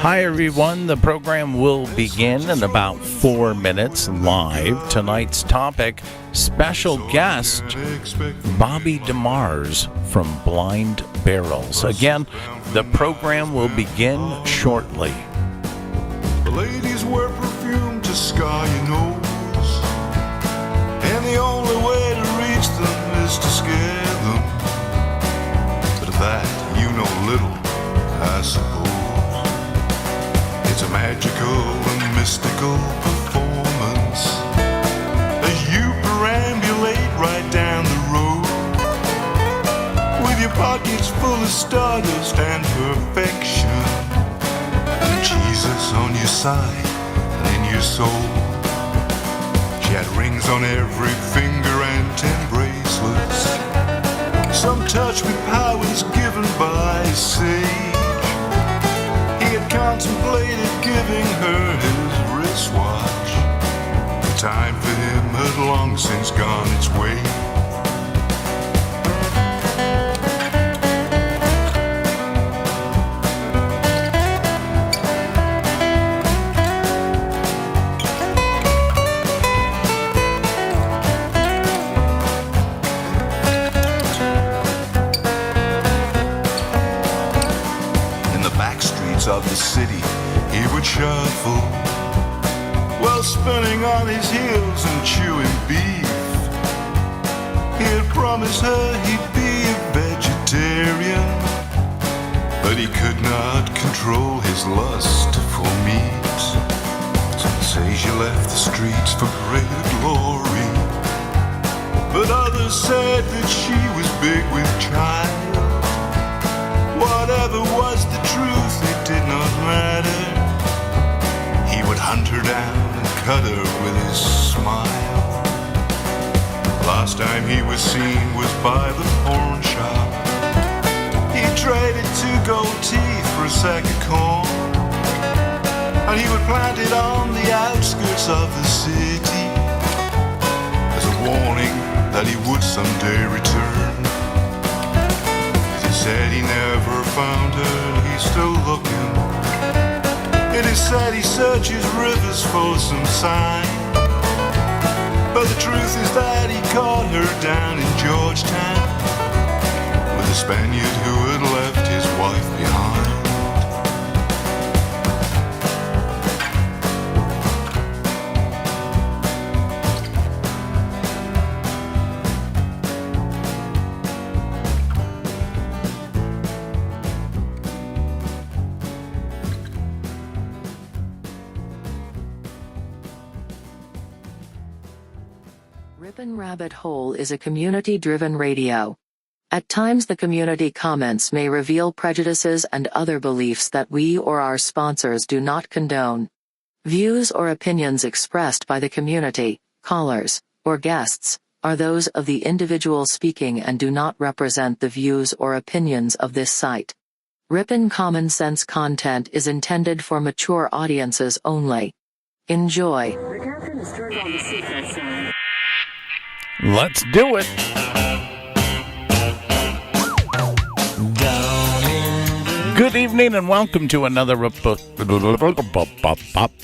Hi, everyone. The program will begin in about 4 minutes live. Tonight's topic, special guest, Bobby DEMARS from Blind Barrels. Again, the program will begin shortly. The ladies wear perfume to scar your nose, and the only way to reach them is to scare them. But of that you know little, I suppose. It's a magical and mystical performance as you perambulate right down the road, with your pockets full of stardust and perfection, and Jesus on your side and in your soul. She had rings on every finger and 10 bracelets, some touch with powers given by a sage. He had contemplated giving her his wristwatch. The time for him had long since gone its way. Of the city he would shuffle, while spinning on his heels and chewing beef. He had promised her he'd be a vegetarian, but he could not control his lust for meat. Some say she left the streets for greater glory, but others said that she was big with child. Whatever was the truth, it did not matter. He would hunt her down and cut her with his smile. Last time he was seen was by the pawn shop. He traded 2 gold teeth for a sack of corn, and he would plant it on the outskirts of the city as a warning that he would someday return. Said he never found her and he's still looking. It is said he searches rivers for some sign, but the truth is that he caught her down in Georgetown with a Spaniard who had left his wife behind. Ripon Rabbit Hole is a community-driven radio. At times the community comments may reveal prejudices and other beliefs that we or our sponsors do not condone. Views or opinions expressed by the community, callers, or guests, are those of the individual speaking and do not represent the views or opinions of this site. Ripon Common Sense content is intended for mature audiences only. Enjoy. The captain has turned on the seatbelt sign. Let's do it. Good evening and welcome to another...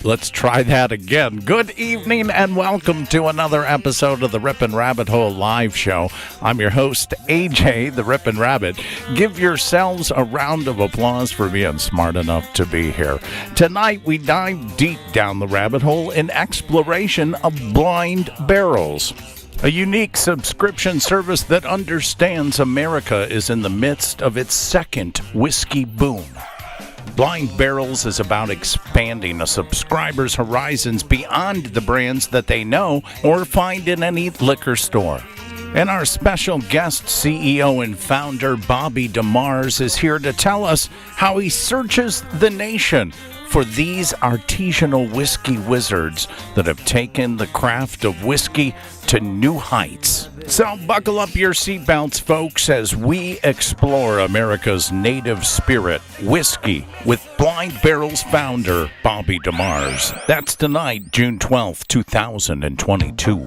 Let's try that again. Good evening and welcome to another episode of the Ripon Rabbit Hole live show. I'm your host, AJ, the Ripon Rabbit. Give yourselves a round of applause for being smart enough to be here. Tonight we dive deep down the rabbit hole in exploration of Blind Barrels, a unique subscription service that understands America is in the midst of its second whiskey boom. Blind Barrels is about expanding a subscriber's horizons beyond the brands that they know or find in any liquor store. And our special guest CEO and founder, Bobby DEMARS, is here to tell us how he searches the nation for these artisanal whiskey wizards that have taken the craft of whiskey to new heights. So buckle up your seatbelts, folks, as we explore America's native spirit, whiskey, with Blind Barrels founder Bobby DEMARS. That's tonight, June 12th, 2022.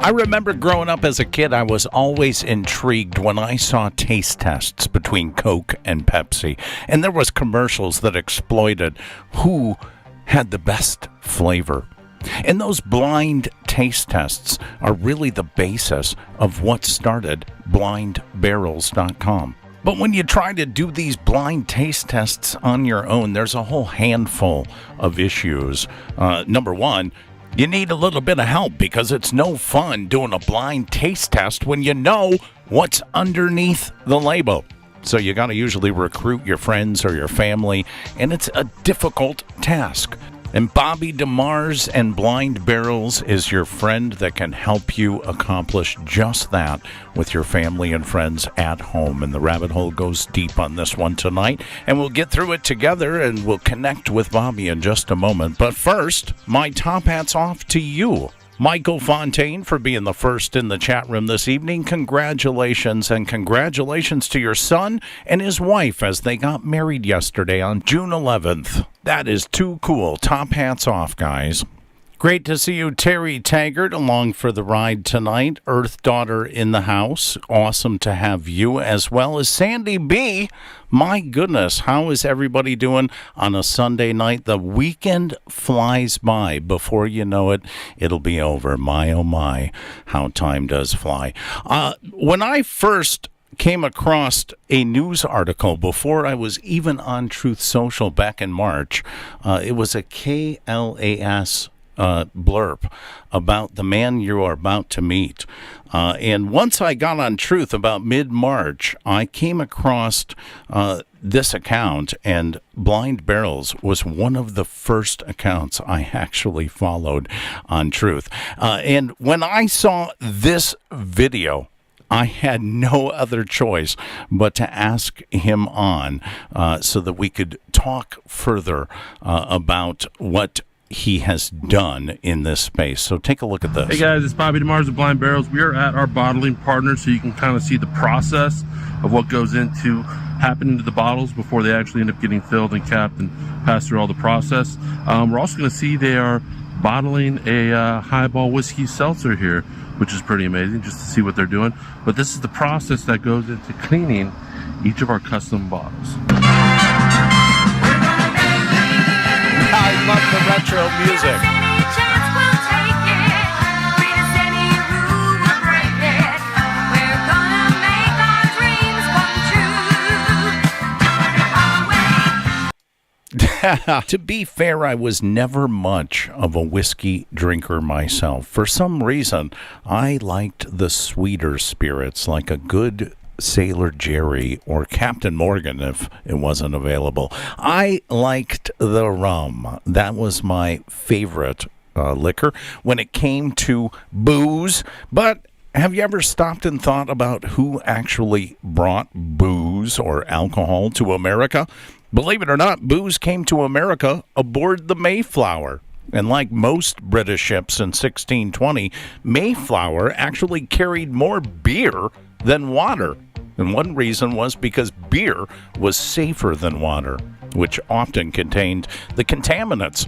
I remember growing up as a kid, I was always intrigued when I saw taste tests between Coke and Pepsi. And there was commercials that exploited who had the best flavor. And those blind taste tests are really the basis of what started blindbarrels.com. But when you try to do these blind taste tests on your own, there's a whole handful of issues. Number one, you need a little bit of help because it's no fun doing a blind taste test when you know what's underneath the label. So you got to usually recruit your friends or your family, and it's a difficult task. And Bobby DEMARS and Blind Barrels is your friend that can help you accomplish just that with your family and friends at home. And the rabbit hole goes deep on this one tonight, and we'll get through it together, and we'll connect with Bobby in just a moment. But first, my top hat's off to you, Michael Fontaine, for being the first in the chat room this evening. Congratulations, and congratulations to your son and his wife as they got married yesterday on June 11th. That is too cool. Top hats off, guys. Great to see you, Terry Taggart, along for the ride tonight. Earth Daughter in the house. Awesome to have you, as well as Sandy B. My goodness, how is everybody doing on a Sunday night? The weekend flies by. Before you know it, it'll be over. My, oh my, how time does fly. When I first came across a news article before I was even on Truth Social back in March, it was a KLAS blurb about the man you are about to meet. And once I got on Truth about mid-March, I came across this account, and Blind Barrels was one of the first accounts I actually followed on Truth. And when I saw this video, I had no other choice but to ask him on so that we could talk further about what he has done in this space. So take a look at this. Hey guys, it's Bobby DEMARS of Blind Barrels. We are at our bottling partner, so you can kind of see the process of what goes into happening to the bottles before they actually end up getting filled and capped and pass through all the process. We're also going to see they are bottling a highball whiskey seltzer here, which is pretty amazing just to see what they're doing. But this is the process that goes into cleaning each of our custom bottles. I love the retro music. To be fair, I was never much of a whiskey drinker myself. For some reason, I liked the sweeter spirits, like a good Sailor Jerry or Captain Morgan if it wasn't available. I liked the rum. That was my favorite liquor when it came to booze. But have you ever stopped and thought about who actually brought booze or alcohol to America? Believe it or not, booze came to America aboard the Mayflower. And like most British ships in 1620, Mayflower actually carried more beer than water. And one reason was because beer was safer than water, which often contained the contaminants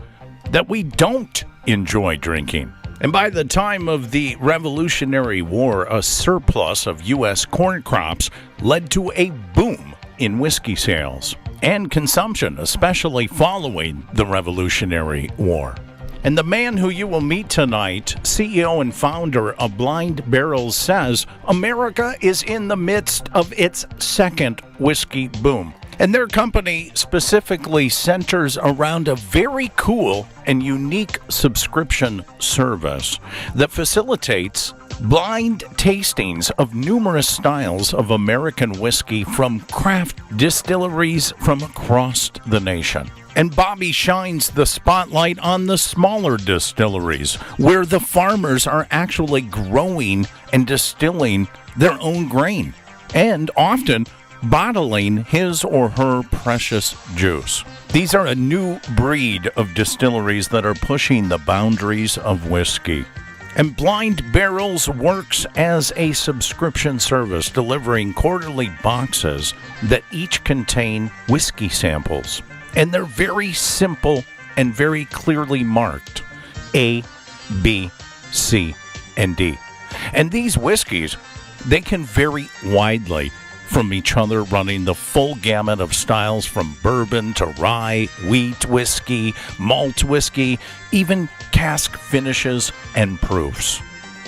that we don't enjoy drinking. And by the time of the Revolutionary War, a surplus of U.S. corn crops led to a boom in whiskey sales and consumption, especially following the Revolutionary War. And the man who you will meet tonight, CEO and founder of Blind Barrels, says America is in the midst of its second whiskey boom. And their company specifically centers around a very cool and unique subscription service that facilitates blind tastings of numerous styles of American whiskey from craft distilleries from across the nation. And Bobby shines the spotlight on the smaller distilleries, where the farmers are actually growing and distilling their own grain, and often bottling his or her precious juice. These are a new breed of distilleries that are pushing the boundaries of whiskey. And Blind Barrels works as a subscription service, delivering quarterly boxes that each contain whiskey samples. And they're very simple and very clearly marked A, B, C, and D. And these whiskeys, they can vary widely from each other, running the full gamut of styles from bourbon to rye, wheat whiskey, malt whiskey, even cask finishes and proofs.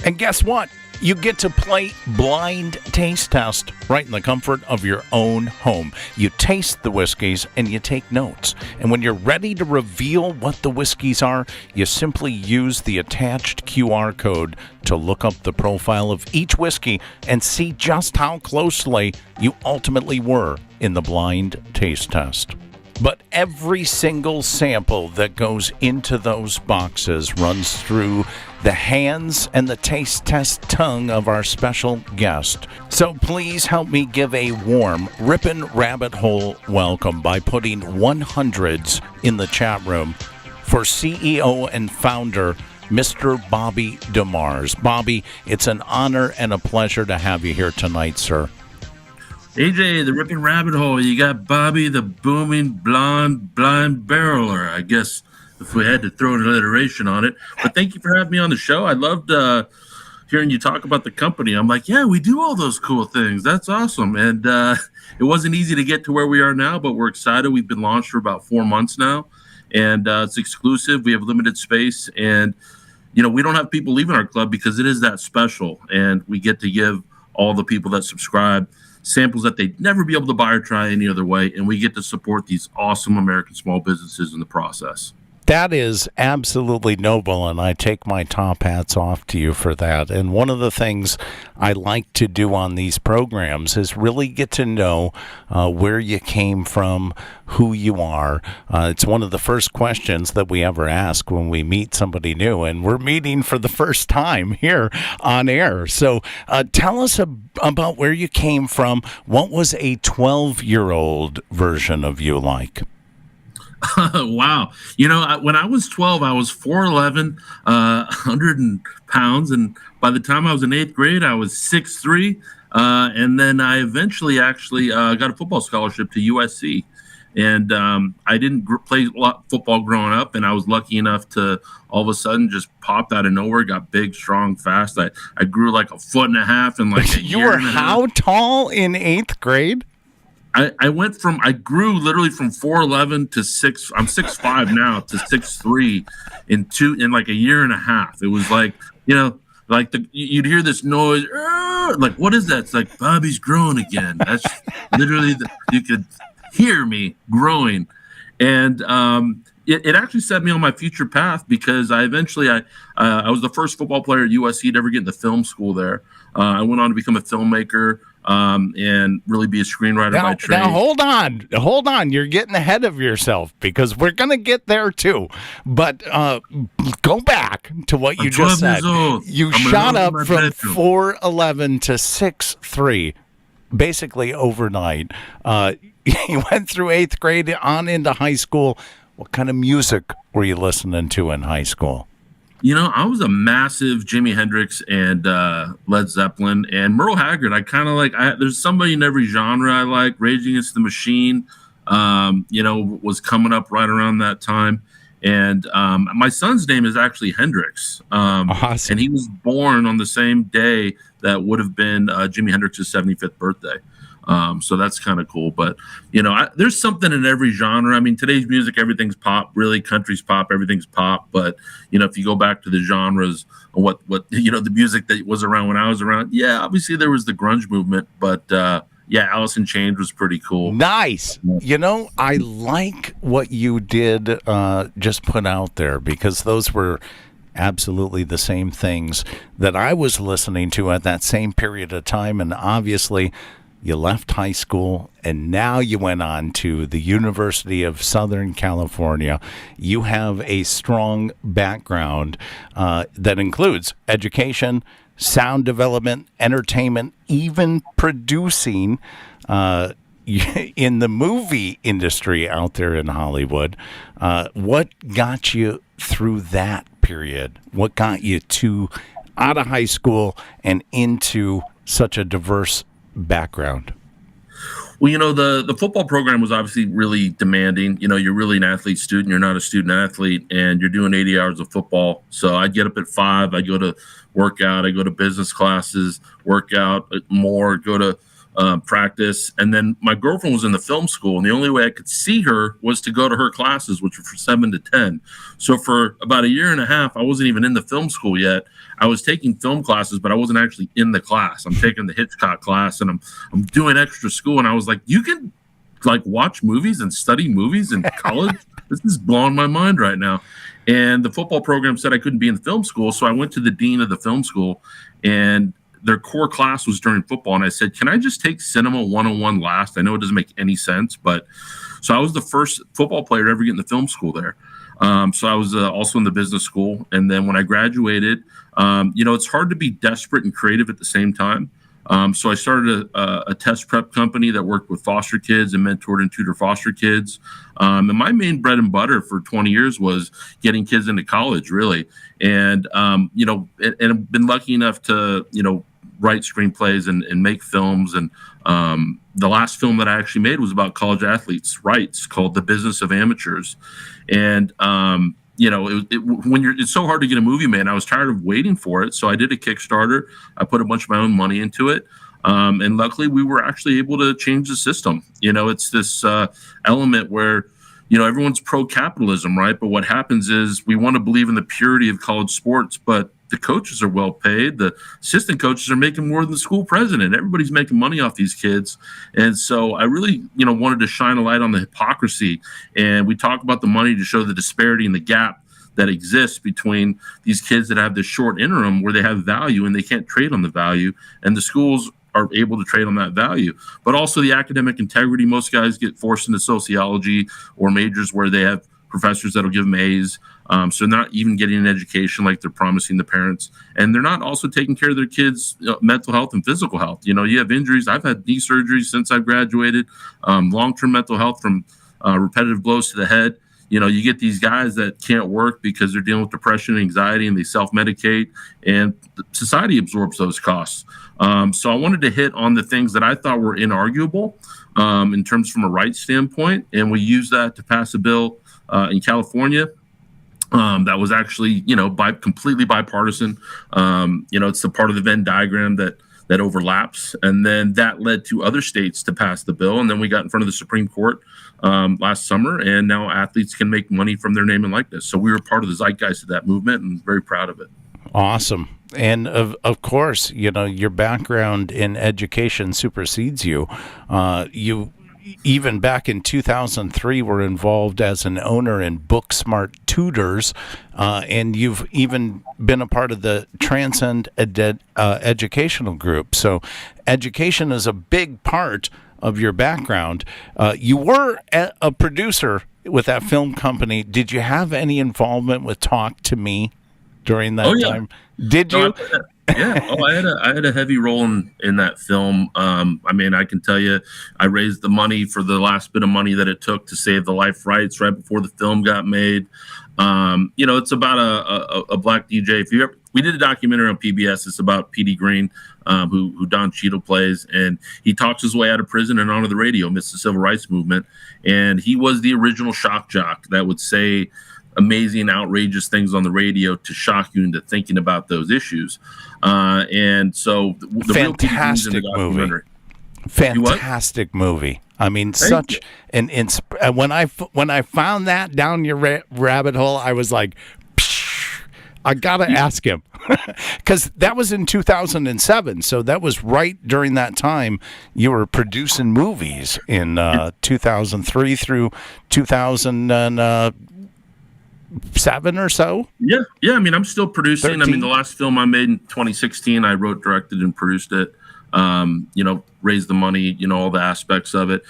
And guess what? You get to play blind taste test right in the comfort of your own home. You taste the whiskeys and you take notes. And when you're ready to reveal what the whiskeys are, you simply use the attached QR code to look up the profile of each whiskey and see just how closely you ultimately were in the blind taste test. But every single sample that goes into those boxes runs through the hands and the taste test tongue of our special guest. So please help me give a warm Ripon Rabbit Hole welcome by putting 100s in the chat room for CEO and founder Mr. Bobby DEMARS. Bobby, it's an honor and a pleasure to have you here tonight, sir. AJ, the Ripon Rabbit Hole. You got Bobby, the booming blonde blind barreler, I guess, if we had to throw an alliteration on it. But thank you for having me on the show. I loved hearing you talk about the company. I'm like, yeah, we do all those cool things. That's awesome. And it wasn't easy to get to where we are now, but we're excited. We've been launched for about 4 months now, and it's exclusive. We have limited space, and we don't have people leaving our club because it is that special, and we get to give all the people that subscribe samples that they'd never be able to buy or try any other way, and we get to support these awesome American small businesses in the process. That is absolutely noble, and I take my top hats off to you for that. And one of the things I like to do on these programs is really get to know where you came from, who you are. It's one of the first questions that we ever ask when we meet somebody new, and we're meeting for the first time here on air. So tell us about where you came from. What was a 12-year-old version of you like? Wow. When I was 12, I was 4'11", 100 pounds. And by the time I was in 8th grade, I was 6'3". And then I eventually actually got a football scholarship to USC. And I didn't play a lot football growing up. And I was lucky enough to all of a sudden just pop out of nowhere, got big, strong, fast. I grew like 1.5 feet in like a You year were and a half. how tall in 8th grade? I grew literally from 4'11" to 6. I'm 6'5" now to 6'3" in like a year and a half. It was like, like you'd hear this noise, like, what is that? It's like Bobby's growing again. That's literally you could hear me growing, and it actually set me on my future path because I eventually I was the first football player at USC to ever get into film school there. I went on to become a filmmaker. And really be a screenwriter by trade. Now, hold on. You're getting ahead of yourself because we're going to get there too. But go back to what you just said. You shot up from 4'11" to 6'3", basically overnight. You went through 8th grade on into high school. What kind of music were you listening to in high school? I was a massive Jimi Hendrix and Led Zeppelin and Merle Haggard. I kind of there's somebody in every genre I like. Rage Against the Machine, was coming up right around that time. And my son's name is actually Hendrix. Awesome. And he was born on the same day that would have been Jimi Hendrix's 75th birthday. So that's kind of cool. But, there's something in every genre. I mean, today's music, everything's pop, really. Country's pop, everything's pop. But, if you go back to the genres, what the music that was around when I was around, yeah, obviously there was the grunge movement. But, yeah, Alice in Chains was pretty cool. Nice. I like what you did just put out there because those were absolutely the same things that I was listening to at that same period of time. And obviously, you left high school, and now you went on to the University of Southern California. You have a strong background that includes education, sound development, entertainment, even producing in the movie industry out there in Hollywood. What got you through that period? What got you out of high school and into such a diverse background? Well, the football program was obviously really demanding. You're really an athlete student. You're not a student athlete, and you're doing 80 hours of football. So I'd get up at 5. I'd go to workout. I go to business classes, work out more, go to practice. And then my girlfriend was in the film school, and the only way I could see her was to go to her classes, which were from 7 to 10. So for about a year and a half, I wasn't even in the film school yet. I was taking film classes, but I wasn't actually in the class. I'm taking the Hitchcock class, and I'm doing extra school. And I was like, you can like watch movies and study movies in college? This is blowing my mind right now. And the football program said I couldn't be in the film school. So I went to the dean of the film school, and their core class was during football. And I said, can I just take cinema 101 last? I know it doesn't make any sense, but so I was the first football player to ever get in the film school there. So I was also in the business school. And then when I graduated, it's hard to be desperate and creative at the same time. So I started a test prep company that worked with foster kids and mentored and tutored foster kids. And my main bread and butter for 20 years was getting kids into college, really. And, and I've been lucky enough to, write screenplays and make films. And the last film that I actually made was about college athletes' rights, called The Business of Amateurs. And, it's so hard to get a movie made. I was tired of waiting for it. So I did a Kickstarter. I put a bunch of my own money into it. And luckily we were actually able to change the system. It's this element where, everyone's pro-capitalism, right? But what happens is we want to believe in the purity of college sports, but the coaches are well paid. The assistant coaches are making more than the school president. Everybody's making money off these kids. And so I really, wanted to shine a light on the hypocrisy. And we talk about the money to show the disparity and the gap that exists between these kids that have this short interim where they have value and they can't trade on the value, and the schools are able to trade on that value. But also the academic integrity. Most guys get forced into sociology or majors where they have professors that'll give them A's. So they're not even getting an education like they're promising the parents. And they're not also taking care of their kids' mental health and physical health. You have injuries. I've had knee surgeries since I've graduated, long-term mental health from repetitive blows to the head. You get these guys that can't work because they're dealing with depression and anxiety, and they self-medicate, and society absorbs those costs. So I wanted to hit on the things that I thought were inarguable in terms from a rights standpoint. And we used that to pass a bill in California that was actually, completely bipartisan. It's the part of the Venn diagram that overlaps. And then that led to other states to pass the bill. And then we got in front of the Supreme Court last summer, and now athletes can make money from their name and likeness. So we were part of the zeitgeist of that movement, and very proud of it. Awesome. And of course, your background in education supersedes you. You even back in 2003 were involved as an owner in Booksmart Tutors, and you've even been a part of the Transcend Educational Group. So education is a big part of your background. You were a producer with that film company. Did you have any involvement with Talk to Me during that time? Did you? I had a heavy role in that film. I can tell you, I raised the money for the last bit of money that it took to save the life rights right before the film got made. It's about a black DJ. We did a documentary on PBS. It's about P.D. Green, who Don Cheadle plays, and he talks his way out of prison and onto the radio amidst the civil rights movement. And he was the original shock jock that would say amazing, outrageous things on the radio to shock you into thinking about those issues. And so the fantastic movie. Fantastic movie. I mean, such an when I found that down your rabbit hole, I was like, I gotta ask him, because that was in 2007. So that was right during that time you were producing movies in 2003 through 2007 or so. Yeah. I'm still producing. 13? The last film I made in 2016, I wrote, directed, and produced it. Raised the money, all the aspects of it.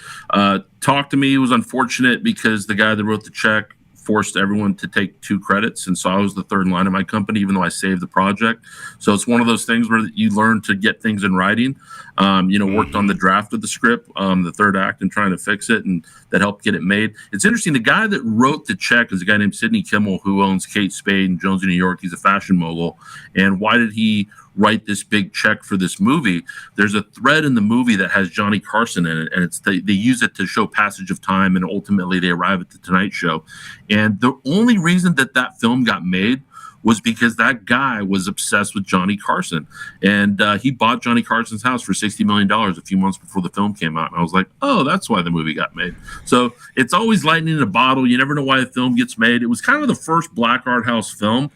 Talk to Me was unfortunate because the guy that wrote the check forced everyone to take 2 credits. And so I was the third in line of my company, even though I saved the project. So it's one of those things where you learn to get things in writing. Worked on the draft of the script, the third act, and trying to fix it, and that helped get it made. It's interesting. The guy that wrote the check is a guy named Sidney Kimmel, who owns Kate Spade and Jones in New York. He's a fashion mogul. And why did he write this big check for this movie. There's a thread in the movie that has Johnny Carson in it, and they use it to show passage of time, and ultimately they arrive at the Tonight Show. And the only reason that film got made was because that guy was obsessed with Johnny Carson. And he bought Johnny Carson's house for $60 million a few months before the film came out. And I was like, oh, that's why the movie got made. So it's always lightning in a bottle. You never know why a film gets made. It was kind of the first black art house film.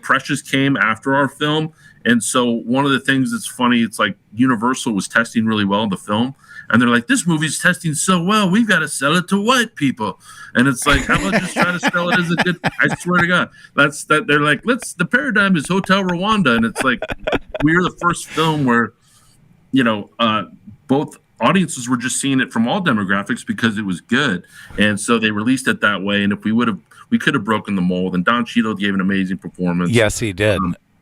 Precious came after our film. And so one of the things that's funny, it's like Universal was testing really well in the film. And they're like, this movie's testing so well, we've got to sell it to white people. And it's like, how about just try to sell it as a good, I swear to God, they're like, the paradigm is Hotel Rwanda. And it's like, we were the first film where, both audiences were just seeing it from all demographics because it was good. And so they released it that way. And if we could have broken the mold. And Don Cheadle gave an amazing performance. Yes, he did.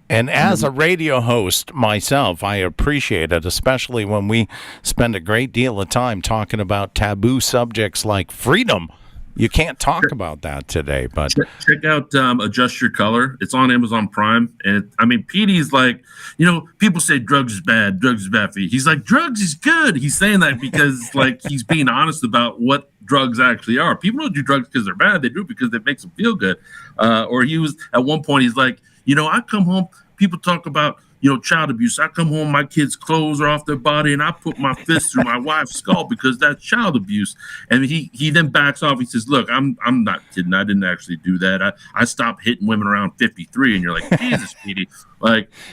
And as a radio host myself, I appreciate it, especially when we spend a great deal of time talking about taboo subjects like freedom. You can't talk about that today, but check out Adjust Your Color. It's on Amazon Prime, and Petey's like, people say drugs is bad for you. He's like, drugs is good. He's saying that because he's being honest about what drugs actually are. People don't do drugs because they're bad; they do it because it makes them feel good. Or he was at one point, he's like, I come home, people talk about, child abuse. I come home, my kids' clothes are off their body, and I put my fist through my wife's skull because that's child abuse. And he then backs off. He says, look, I'm not kidding. I didn't actually do that. I stopped hitting women around 53. And you're like, Jesus, Petey.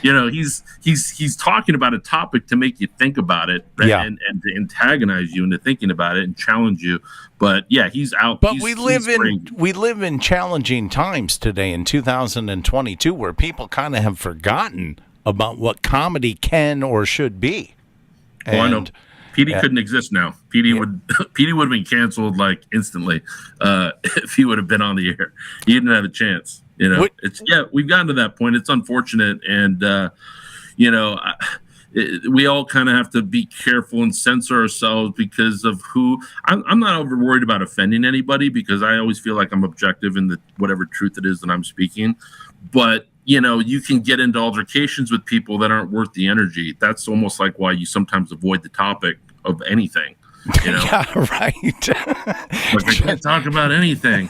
He's talking about a topic to make you think about it and to antagonize you into thinking about it and challenge you. But yeah, he's out. But we live in challenging times today in 2022 where people kind of have forgotten about what comedy can or should be. I know. Petey couldn't exist now. Petey would have been canceled instantly if he would have been on the air. He didn't have a chance. We've gotten to that point. It's unfortunate, and we all kind of have to be careful and censor ourselves because of who. I'm not over worried about offending anybody because I always feel like I'm objective in whatever truth it is that I'm speaking. But you can get into altercations with people that aren't worth the energy. That's almost like why you sometimes avoid the topic of anything. Yeah, right. I can't talk about anything.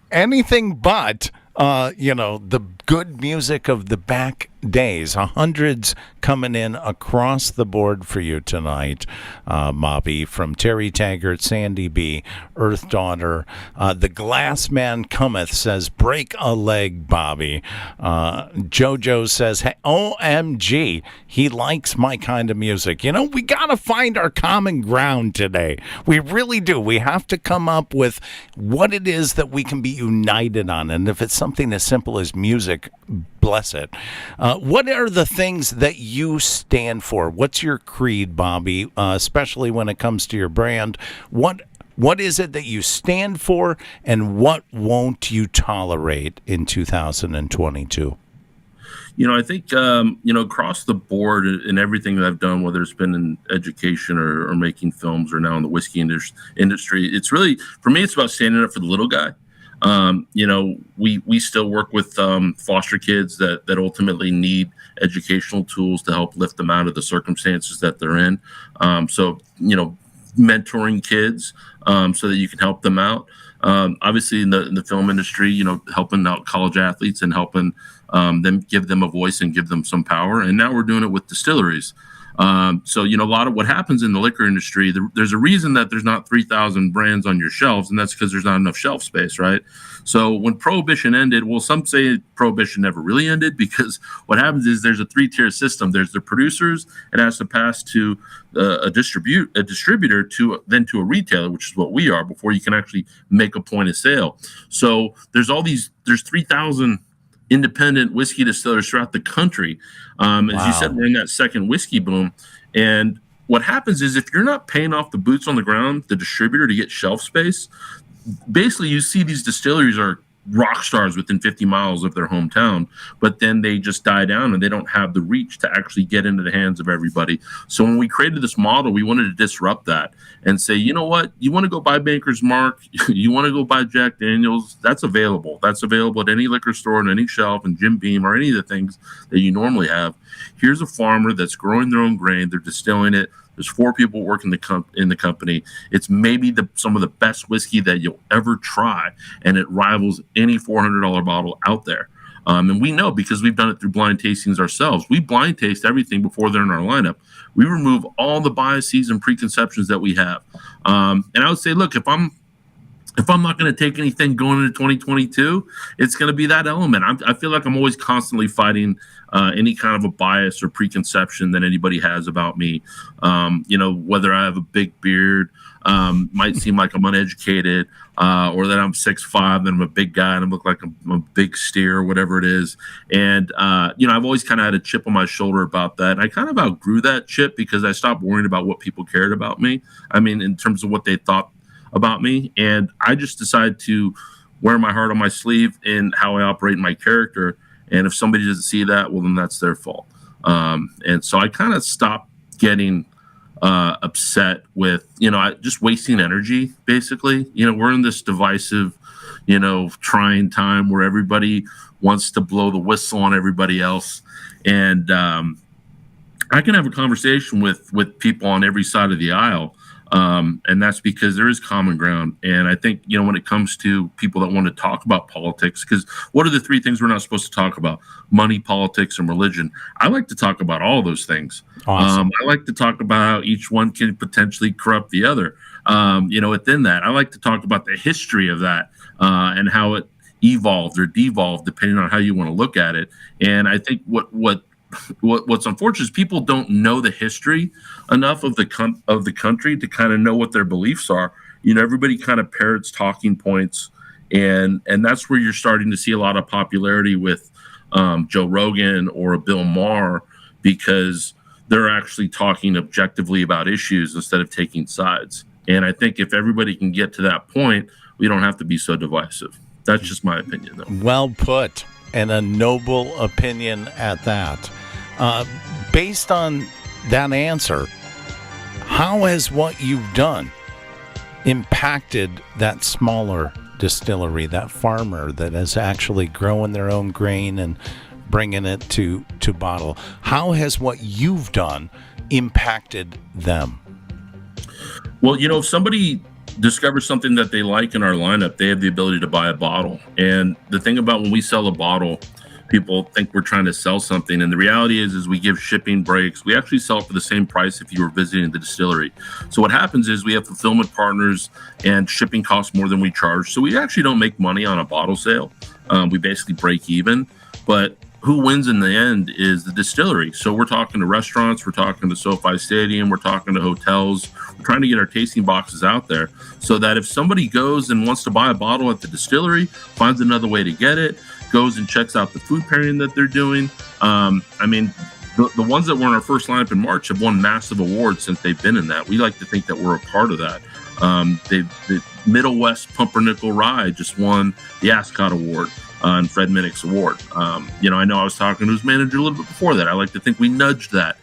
Anything but. The good music of the back days. Hundreds coming in across the board for you tonight, Bobby, from Terry Taggart, Sandy B, Earth Daughter. The Glass Man Cometh says, break a leg, Bobby. JoJo says, hey, OMG, he likes my kind of music. We got to find our common ground today. We really do. We have to come up with what it is that we can be united on. And if it's something as simple as music, bless it. What are the things that you stand for? What's your creed, Bobby, especially when it comes to your brand? What is it that you stand for, and what won't you tolerate in 2022? I think, across the board in everything that I've done, whether it's been in education or making films or now in the whiskey industry, it's really, for me, it's about standing up for the little guy. We still work with foster kids that ultimately need educational tools to help lift them out of the circumstances that they're in. Mentoring kids so that you can help them out. Obviously, in the film industry, helping out college athletes and helping them, give them a voice and give them some power. And now we're doing it with distilleries. A lot of what happens in the liquor industry, there's a reason that there's not 3,000 brands on your shelves, and that's because there's not enough shelf space, right? So when Prohibition ended, well, some say Prohibition never really ended because what happens is there's a 3-tier system. There's the producers, it has to pass to a distributor to a retailer, which is what we are, before you can actually make a point of sale. So there's 3,000 independent whiskey distillers throughout the country. As you said, we're in that second whiskey boom. And what happens is if you're not paying off the boots on the ground, the distributor, to get shelf space, basically you see these distilleries are rock stars within 50 miles of their hometown, but then they just die down and they don't have the reach to actually get into the hands of everybody. So when we created this model, we wanted to disrupt that and say, you know what, you want to go buy Banker's Mark, you want to go buy Jack Daniels, that's available at any liquor store, on any shelf, and Jim Beam, or any of the things that you normally have. Here's a farmer that's growing their own grain, they're distilling it. There's 4 people working in the company. It's maybe some of the best whiskey that you'll ever try, and it rivals any $400 bottle out there. And we know, because we've done it through blind tastings ourselves. We blind taste everything before they're in our lineup. We remove all the biases and preconceptions that we have. And I would say, look, if I'm not going to take anything going into 2022, it's going to be that element. I feel like I'm always constantly fighting any kind of a bias or preconception that anybody has about me. Whether I have a big beard, might seem like I'm uneducated, or that I'm 6'5", and I'm a big guy and I look like I'm a big steer, or whatever it is. And, I've always kind of had a chip on my shoulder about that. And I kind of outgrew that chip because I stopped worrying about what people cared about me. I mean, in terms of what they thought about me. And I just decided to wear my heart on my sleeve in how I operate my character. And if somebody doesn't see that, well, then that's their fault. And so I kind of stopped getting upset with, just wasting energy, basically. We're in this divisive, trying time where everybody wants to blow the whistle on everybody else. And I can have a conversation with people on every side of the aisle. And that's because there is common ground. And I think, when it comes to people that want to talk about politics, because what are the 3 things we're not supposed to talk about? Money, politics, and religion. I like to talk about all those things. Awesome. I like to talk about how each one can potentially corrupt the other. Within that, I like to talk about the history of that, and how it evolved or devolved, depending on how you want to look at it. And I think what's unfortunate is people don't know the history enough of the country to kind of know what their beliefs are. Everybody kind of parrots talking points, and that's where you're starting to see a lot of popularity with Joe Rogan or a Bill Maher, because they're actually talking objectively about issues instead of taking sides. And I think if everybody can get to that point, we don't have to be so divisive. That's just my opinion, though. Well put, and a noble opinion at that. Based on that answer, how has what you've done impacted that smaller distillery, that farmer that is actually growing their own grain and bringing it to bottle? How has what you've done impacted them? Well, if somebody discovers something that they like in our lineup, they have the ability to buy a bottle. And the thing about when we sell a bottle, people think we're trying to sell something, and the reality is we give shipping breaks. We actually sell it for the same price if you were visiting the distillery. So what happens is we have fulfillment partners, and shipping costs more than we charge. So we actually don't make money on a bottle sale. We basically break even. But who wins in the end is the distillery. So we're talking to restaurants, we're talking to SoFi Stadium, we're talking to hotels. We're trying to get our tasting boxes out there so that if somebody goes and wants to buy a bottle at the distillery, finds another way to get it, goes and checks out the food pairing that they're doing. The ones that were in our first lineup in March have won massive awards since they've been in that. We like to think that we're a part of that. The Middle West Pumpernickel Rye just won the Ascot Award and Fred Minnick's award. I know I was talking to his manager a little bit before that. I like to think we nudged that.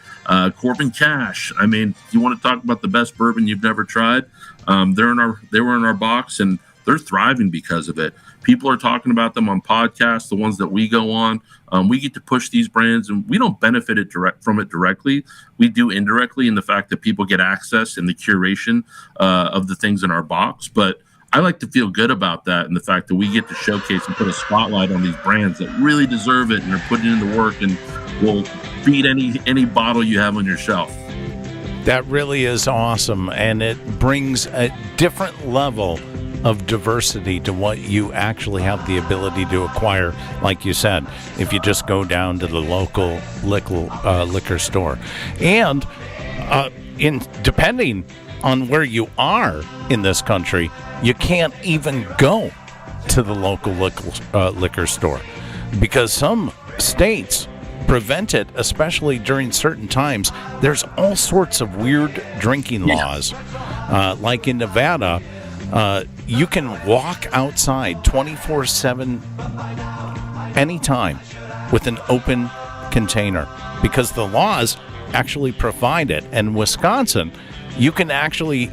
Corbin Cash. You want to talk about the best bourbon you've never tried? They were in our box, and they're thriving because of it. People are talking about them on podcasts, the ones that we go on. We get to push these brands, and we don't benefit from it directly. We do indirectly in the fact that people get access and the curation of the things in our box. But I like to feel good about that, and the fact that we get to showcase and put a spotlight on these brands that really deserve it and are putting in the work and will beat any bottle you have on your shelf. That really is awesome, and it brings a different level of diversity to what you actually have the ability to acquire, like you said, if you just go down to the local liquor store. And depending on where you are in this country, you can't even go to the local liquor store because some states prevent it, especially during certain times. There's all sorts of weird drinking laws. Like in Nevada, you can walk outside 24/7 anytime with an open container because the laws actually provide it. And in Wisconsin, you can actually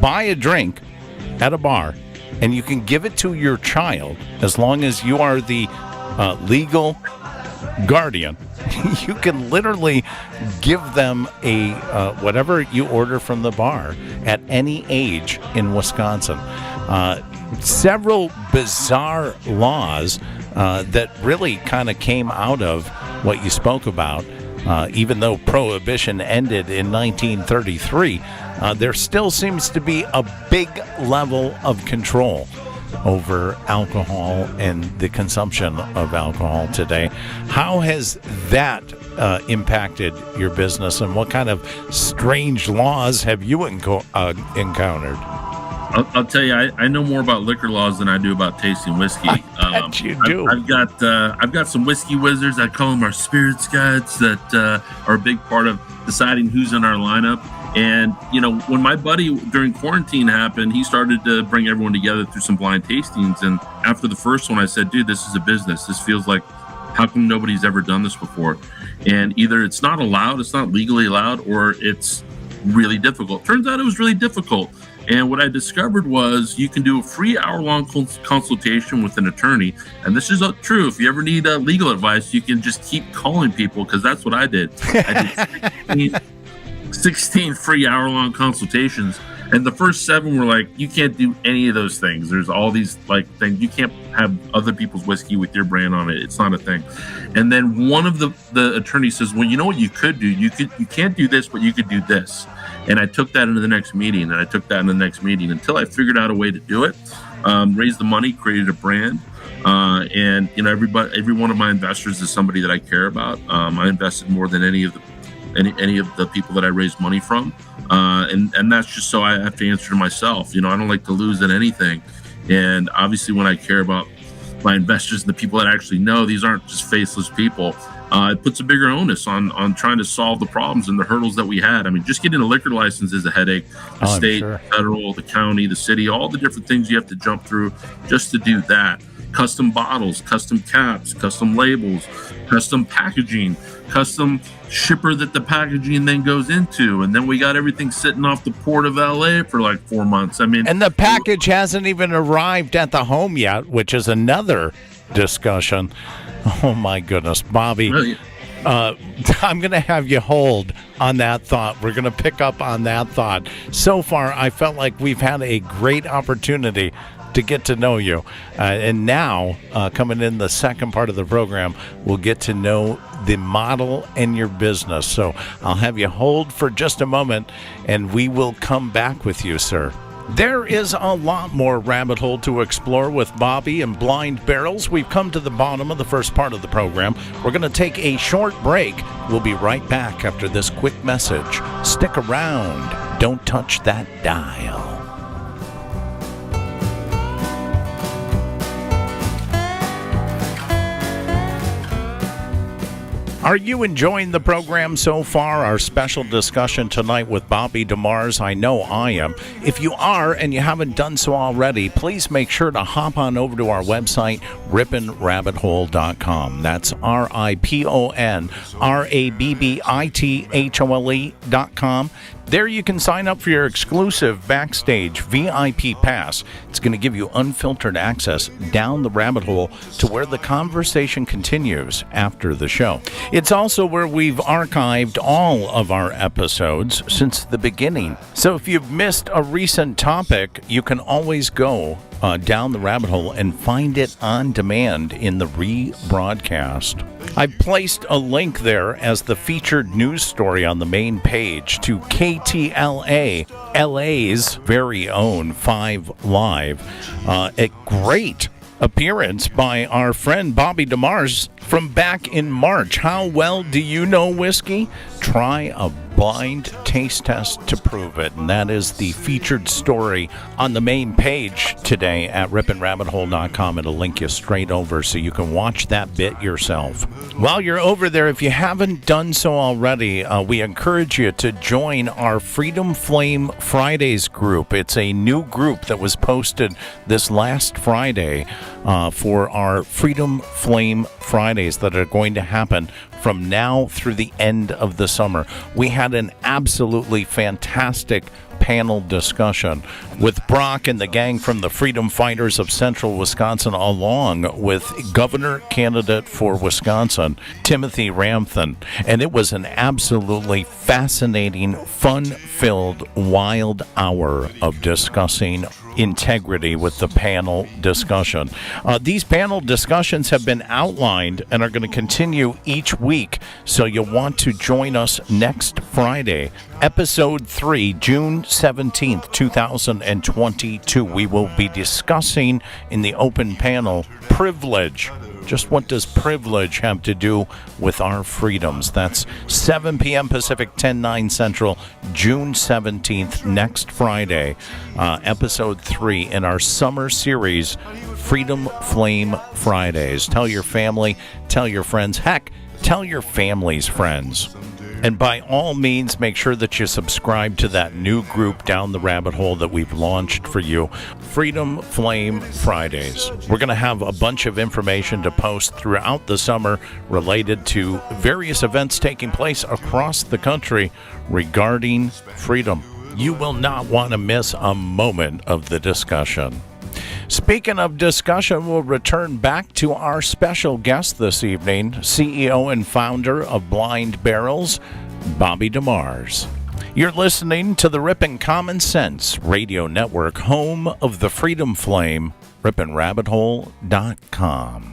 buy a drink at a bar and you can give it to your child as long as you are the legal guardian. You can literally give them a whatever you order from the bar at any age in Wisconsin. Several bizarre laws that really kind of came out of what you spoke about. Even though Prohibition ended in 1933, there still seems to be a big level of control over alcohol and the consumption of alcohol today. How has that impacted your business, and what kind of strange laws have you encountered? I'll tell you, I know more about liquor laws than I do about tasting whiskey. I bet you do. I've got some whiskey wizards. I call them our spirits guides that are a big part of deciding who's in our lineup. And, you know, when my buddy during quarantine happened, he started to bring everyone together through some blind tastings. And after the first one, I said, dude, this is a business. This feels like, how come nobody's ever done this before? And either it's not allowed, it's not legally allowed, or it's really difficult. Turns out it was really difficult. And what I discovered was you can do a free hour-long consultation with an attorney. And this is true. If you ever need legal advice, you can just keep calling people, because that's what I did. I did 16 free hour-long consultations. And the first 7 were like, you can't do any of those things. There's all these like things. You can't have other people's whiskey with your brand on it. It's not a thing. And then one of the attorneys says, well, you know what you could do? You can't do this, but you could do this. And I took that into the next meeting, and I took that in the next meeting until I figured out a way to do it, raised the money, created a brand. And, you know, every one of my investors is somebody that I care about. I invested more than any of the people that I raised money from. And that's just so I have to answer to myself. You know, I don't like to lose at anything. And obviously when I care about my investors and the people that I actually know, these aren't just faceless people. It puts a bigger onus on trying to solve the problems and the hurdles that we had. I mean, just getting a liquor license is a headache. The state, sure. Federal, the county, the city, all the different things you have to jump through just to do that. Custom bottles, custom caps, custom labels, custom packaging, custom shipper that the packaging then goes into. And then we got everything sitting off the port of LA for like 4 months. I mean, and the package hasn't even arrived at the home yet, which is another discussion. Oh my goodness, Bobby. Really? I'm going to have you hold on that thought. We're going to pick up on that thought. So far, I felt like we've had a great opportunity to get to know you. And now, coming in the second part of the program, we'll get to know the model and your business. So I'll have you hold for just a moment, and we will come back with you, sir. There is a lot more rabbit hole to explore with Bobby and Blind Barrels. We've come to the bottom of the first part of the program. We're going to take a short break. We'll be right back after this quick message. Stick around. Don't touch that dial. Are you enjoying the program so far? Our special discussion tonight with Bobby DEMARS, I know I am. If you are and you haven't done so already, please make sure to hop on over to our website, riponrabbithole.com. That's RIPONRABBITHOLE.com. There you can sign up for your exclusive Backstage VIP pass. It's going to give you unfiltered access down the rabbit hole to where the conversation continues after the show. It's also where we've archived all of our episodes since the beginning. So if you've missed a recent topic, you can always go down the rabbit hole and find it on demand in the rebroadcast. I placed a link there as the featured news story on the main page to KTLA, LA's very own 5 Live. A great appearance by our friend Bobby DEMARS from back in March. How well do you know whiskey? Try a blind taste test to prove it. And that is the featured story on the main page today at ripinrabbithole.com. It'll link you straight over so you can watch that bit yourself. While you're over there, if you haven't done so already, we encourage you to join our Freedom Flame Fridays group. It's a new group that was posted this last Friday for our Freedom Flame Fridays that are going to happen from now through the end of the summer. We had an absolutely fantastic panel discussion with Brock and the gang from the Freedom Fighters of Central Wisconsin, along with governor candidate for Wisconsin, Timothy Ramthun. And it was an absolutely fascinating, fun-filled, wild hour of discussing integrity with the panel discussion. These panel discussions have been outlined and are going to continue each week, so you'll want to join us next Friday, episode 3, June 17th, 2022. We will be discussing in the open panel privilege. Just what does privilege have to do with our freedoms? That's 7 p.m. Pacific, 10/9 Central, June 17th, next Friday, episode 3 in our summer series, Freedom Flame Fridays. Tell your family, tell your friends, heck, tell your family's friends. And by all means, make sure that you subscribe to that new group down the rabbit hole that we've launched for you, Freedom Flame Fridays. We're going to have a bunch of information to post throughout the summer related to various events taking place across the country regarding freedom. You will not want to miss a moment of the discussion. Speaking of discussion, we'll return back to our special guest this evening, CEO and founder of Blind Barrels, Bobby DEMARS. You're listening to the Ripon Common Sense Radio Network, home of the Freedom Flame, ripinrabbithole.com.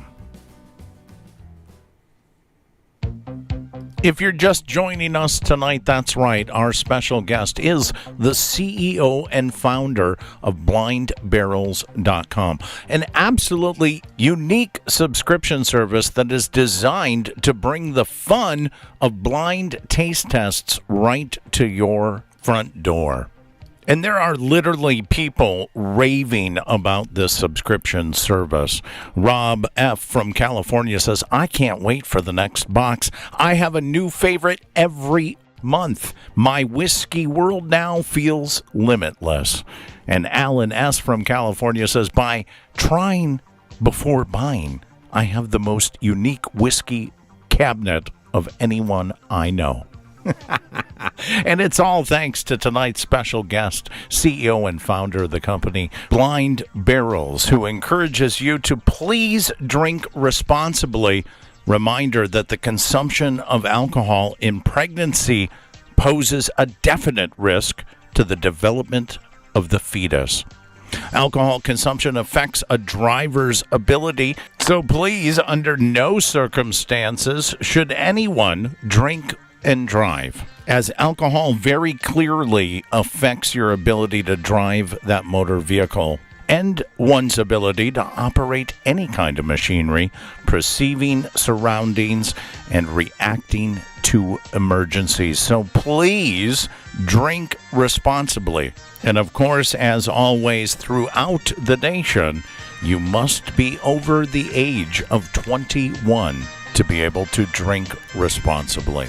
If you're just joining us tonight, that's right. Our special guest is the CEO and founder of blindbarrels.com, an absolutely unique subscription service that is designed to bring the fun of blind taste tests right to your front door. And there are literally people raving about this subscription service. Rob F. from California says, I can't wait for the next box. I have a new favorite every month. My whiskey world now feels limitless. And Alan S. from California says, by trying before buying, I have the most unique whiskey cabinet of anyone I know. And it's all thanks to tonight's special guest, CEO and founder of the company, Blind Barrels, who encourages you to please drink responsibly. Reminder that the consumption of alcohol in pregnancy poses a definite risk to the development of the fetus. Alcohol consumption affects a driver's ability, so please, under no circumstances should anyone drink and drive, as alcohol very clearly affects your ability to drive that motor vehicle and one's ability to operate any kind of machinery, perceiving surroundings, and reacting to emergencies. So please drink responsibly. And of course, as always, throughout the nation, you must be over the age of 21 to be able to drink responsibly.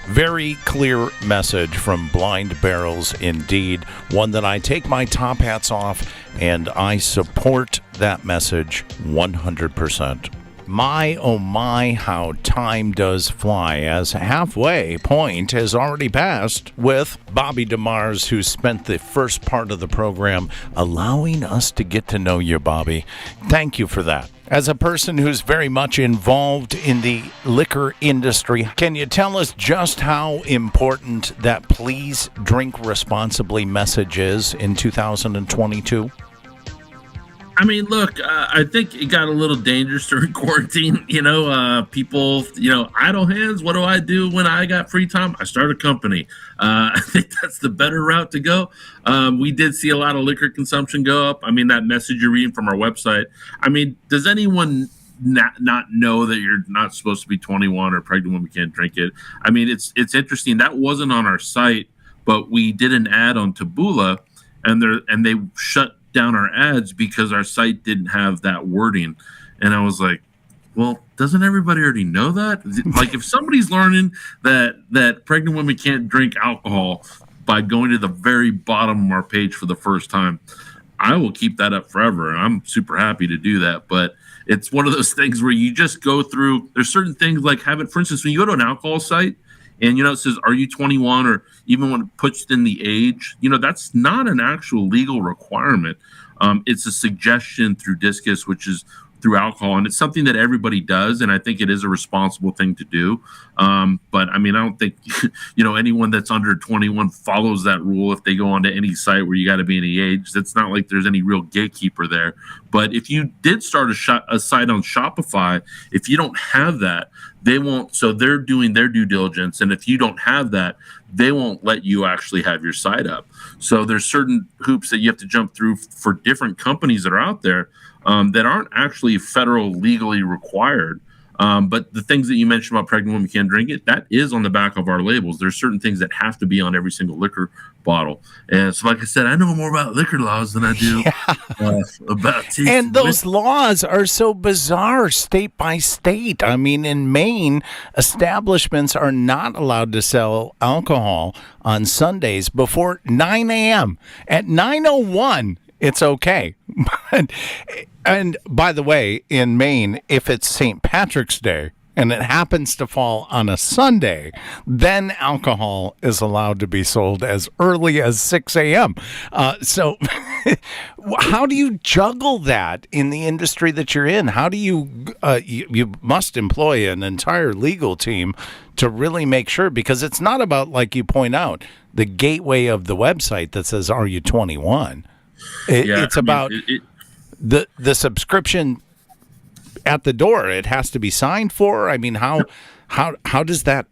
Very clear message from Blind Barrels indeed, one that I take my top hats off and I support that message 100%. My, oh my, how time does fly, as halfway point has already passed with Bobby DEMARS, who spent the first part of the program allowing us to get to know you, Bobby. Thank you for that. As a person who's very much involved in the liquor industry, can you tell us just how important that please drink responsibly message is in 2022? I mean, look, I think it got a little dangerous during quarantine. People, idle hands. What do I do when I got free time? I start a company. I think that's the better route to go. We did see a lot of liquor consumption go up. I mean, that message you're reading from our website. I mean, does anyone not know that you're not supposed to be 21 or pregnant women can't drink it. I mean, it's interesting. That wasn't on our site, but we did an ad on Taboola, and they shut down our ads because our site didn't have that wording. And I was like, well, doesn't everybody already know that? Like, if somebody's learning that pregnant women can't drink alcohol by going to the very bottom of our page for the first time, I will keep that up forever. And I'm super happy to do that. But it's one of those things where you just go through, there's certain things like having, for instance, when you go to an alcohol site and, it says, are you 21? Or even when it puts in the age, that's not an actual legal requirement. It's a suggestion through Discus, which is through alcohol, and it's something that everybody does, and I think it is a responsible thing to do. But I mean, I don't think anyone that's under 21 follows that rule if they go onto any site where you got to be any age. It's not like there's any real gatekeeper there. But if you did start a site on Shopify, if you don't have that, they won't. So they're doing their due diligence, and if you don't have that, they won't let you actually have your site up. So there's certain hoops that you have to jump through for different companies that are out there that aren't actually federal legally required. But the things that you mentioned about pregnant women can't drink it, that is on the back of our labels. There's certain things that have to be on every single liquor bottle. And so, like I said, I know more about liquor laws than I do about teeth. And those laws are so bizarre state by state. I mean, in Maine, establishments are not allowed to sell alcohol on Sundays before 9 a.m. At 9:01, it's okay. And by the way, in Maine, if it's St. Patrick's Day and it happens to fall on a Sunday, then alcohol is allowed to be sold as early as 6 a.m. So how do you juggle that in the industry that you're in? How do you must employ an entire legal team to really make sure, because it's not about, like you point out, the gateway of the website that says, are you 21? It's about the subscription at the door. It has to be signed for. I mean, how does that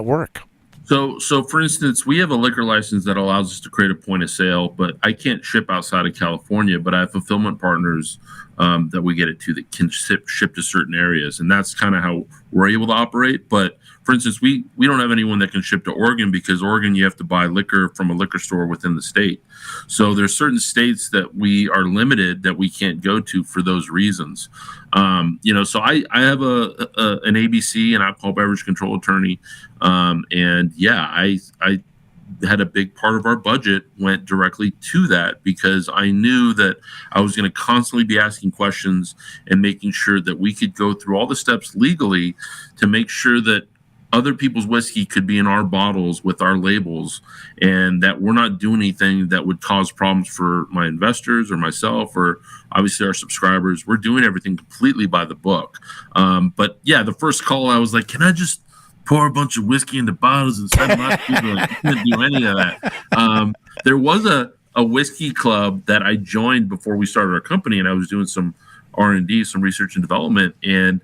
work? So for instance, we have a liquor license that allows us to create a point of sale, but I can't ship outside of California. But I have fulfillment partners that we get it to that can ship to certain areas, and that's kind of how we're able to operate. But for instance, we don't have anyone that can ship to Oregon, because Oregon, you have to buy liquor from a liquor store within the state. So there's certain states that we are limited, that we can't go to for those reasons. So I have an ABC, an alcohol beverage control attorney. And yeah, I had a big part of our budget went directly to that, because I knew that I was going to constantly be asking questions and making sure that we could go through all the steps legally to make sure that other people's whiskey could be in our bottles with our labels, and that we're not doing anything that would cause problems for my investors or myself or obviously our subscribers. We're doing everything completely by the book. But yeah, the first call I was like, can I just pour a bunch of whiskey into bottles and send them out to people? Like, I couldn't do any of that. There was a whiskey club that I joined before we started our company, and I was doing some R&D, some research and development, and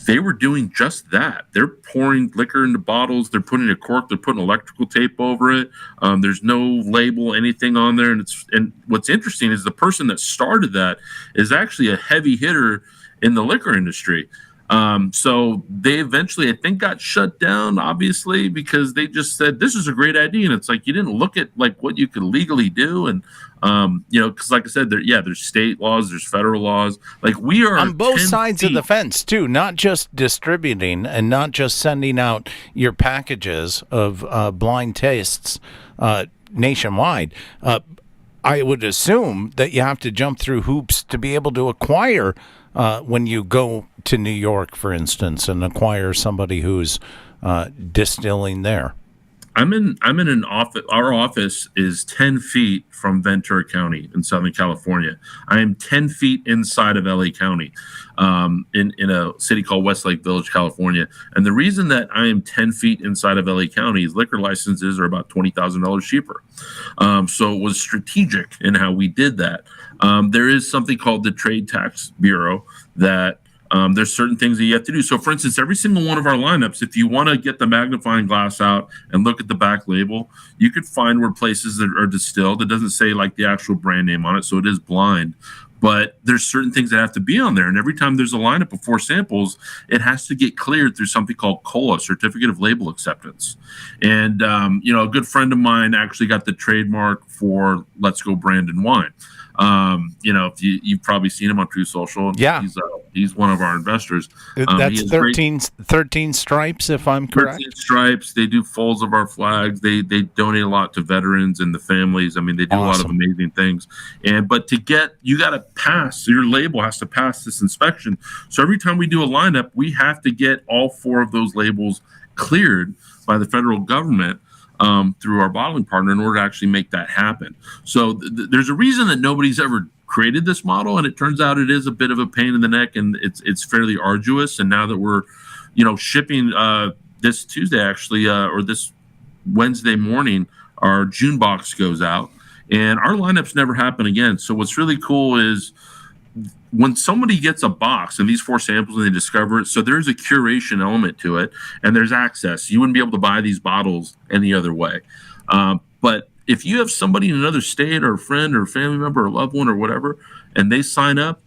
they were doing just that. They're pouring liquor into bottles. They're putting a cork. They're putting electrical tape over it. There's no label, anything on there. And what's interesting is the person that started that is actually a heavy hitter in the liquor industry. So they eventually, I think, got shut down, obviously, because they just said, this is a great idea. And it's like, you didn't look at like what you could legally do. And, because like I said, there's state laws, there's federal laws. Like, we are on both sides of the fence too, not just distributing and not just sending out your packages of blind tastes nationwide. I would assume that you have to jump through hoops to be able to acquire when you go to New York, for instance, and acquire somebody who's distilling there. I'm in an office. Our office is 10 feet from Ventura County in Southern California. I am 10 feet inside of LA County, in a city called Westlake Village, California. And the reason that I am 10 feet inside of LA County is liquor licenses are about $20,000 cheaper. So it was strategic in how we did that. There is something called the Trade Tax Bureau that there's certain things that you have to do. So, for instance, every single one of our lineups, if you want to get the magnifying glass out and look at the back label, you could find where places that are distilled. It doesn't say like the actual brand name on it, so it is blind. but there's certain things that have to be on there. And every time there's a lineup of 4 samples, it has to get cleared through something called COLA, Certificate of Label Acceptance. And, a good friend of mine actually got the trademark for Let's Go Brandon Wine. If you've probably seen him on True Social. Yeah. He's one of our investors. That's 13 stripes, if I'm correct. 13 stripes. They do folds of our flags. They donate a lot to veterans and the families. I mean, they do a lot of amazing things. But you got to pass. Your label has to pass this inspection. So every time we do a lineup, we have to get all 4 of those labels cleared by the federal government through our bottling partner in order to actually make that happen. So there's a reason that nobody's ever created this model, and it turns out it is a bit of a pain in the neck, and it's fairly arduous. And now that we're shipping this Tuesday actually or this Wednesday morning, our June box goes out, and our lineups never happen again. So what's really cool is when somebody gets a box and these 4 samples and they discover it, so there's a curation element to it, and there's access. You wouldn't be able to buy these bottles any other way. But if you have somebody in another state or a friend or a family member or loved one or whatever, and they sign up,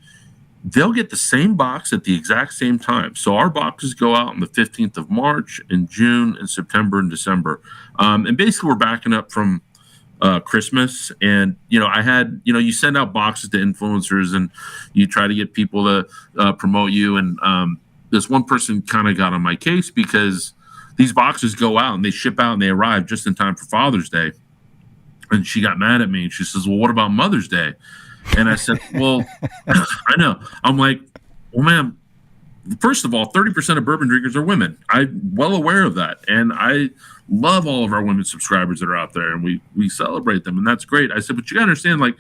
they'll get the same box at the exact same time. So our boxes go out on the 15th of March, in June, and September, and December. And basically we're backing up from Christmas. And, I had, you send out boxes to influencers and you try to get people to promote you. And this one person kind of got on my case because these boxes go out and they ship out and they arrive just in time for Father's Day. And she got mad at me and she says, well, what about Mother's Day? And I said, well, I know. I'm like, well, ma'am, first of all, 30% of bourbon drinkers are women. I'm well aware of that. And I love all of our women subscribers that are out there, and we celebrate them. And that's great. I said, but you got to understand, like,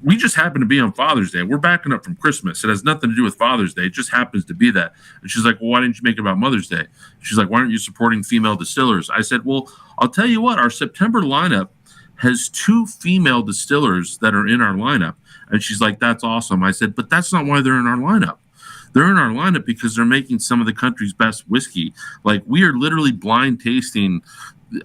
we just happen to be on Father's Day. We're backing up from Christmas. It has nothing to do with Father's Day. It just happens to be that. And she's like, well, why didn't you make it about Mother's Day? She's like, why aren't you supporting female distillers? I said, well, I'll tell you what, our September lineup has 2 female distillers that are in our lineup. And she's like, that's awesome. I said, but that's not why they're in our lineup. They're in our lineup because they're making some of the country's best whiskey. Like, we are literally blind tasting.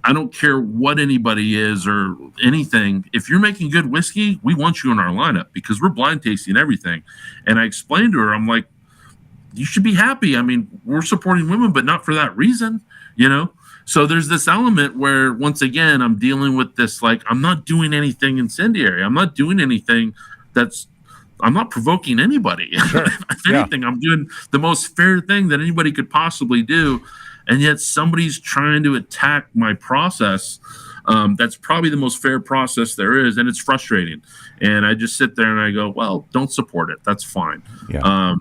I don't care what anybody is or anything. If you're making good whiskey, we want you in our lineup because we're blind tasting everything. And I explained to her, I'm like, you should be happy. I mean, we're supporting women, but not for that reason, So there's this element where, once again, I'm dealing with this, like, I'm not doing anything incendiary. I'm not doing anything I'm not provoking anybody. Sure. If anything, I'm doing the most fair thing that anybody could possibly do. And yet somebody's trying to attack my process. That's probably the most fair process there is. And it's frustrating. And I just sit there and I go, well, don't support it. That's fine. Yeah.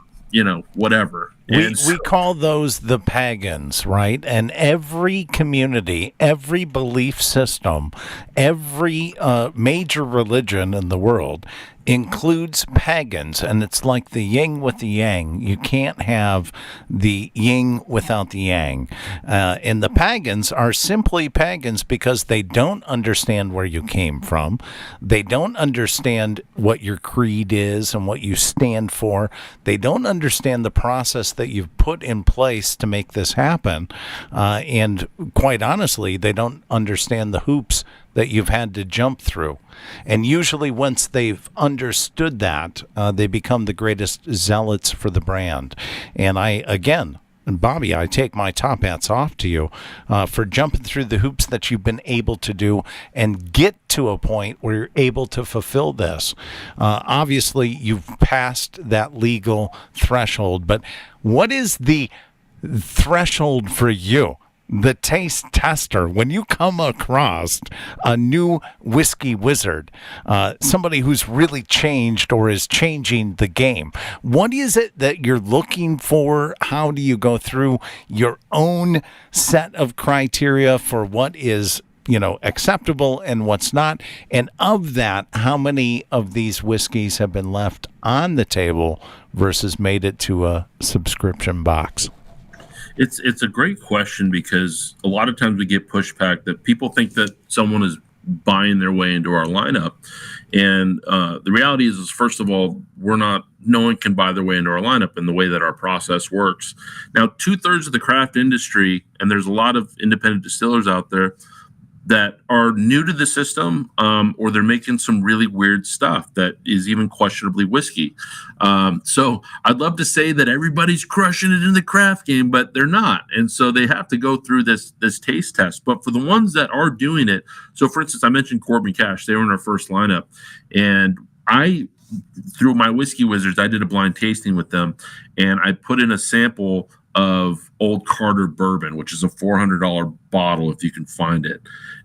Whatever. We call those the pagans, right? And every community, every belief system, every major religion in the world includes pagans, and it's like the yin with the yang. You can't have the yin without the yang. And the pagans are simply pagans because they don't understand where you came from. They don't understand what your creed is and what you stand for. They don't understand the process that you've put in place to make this happen. And quite honestly, they don't understand the hoops that you've had to jump through. And usually once they've understood that, they become the greatest zealots for the brand. And Bobby, I take my top hats off to you for jumping through the hoops that you've been able to do and get to a point where you're able to fulfill this. Obviously, you've passed that legal threshold, but what is the threshold for you? The taste tester, when you come across a new whiskey wizard, somebody who's really changed or is changing the game, what is it that you're looking for? How do you go through your own set of criteria for what is, acceptable and what's not? And of that, how many of these whiskeys have been left on the table versus made it to a subscription box? It's a great question because a lot of times we get pushback that people think that someone is buying their way into our lineup. And the reality is first of all, no one can buy their way into our lineup in the way that our process works. Now, 2/3 of the craft industry, and there's a lot of independent distillers out there, that are new to the system, or they're making some really weird stuff that is even questionably whiskey. So I'd love to say that everybody's crushing it in the craft game, but they're not. And so they have to go through this taste test. But for the ones that are doing it, so for instance, I mentioned Corbin Cash. They were in our first lineup. And through my Whiskey Wizards, I did a blind tasting with them, and I put in a sample of Old Carter bourbon, which is a $400 bottle if you can find it,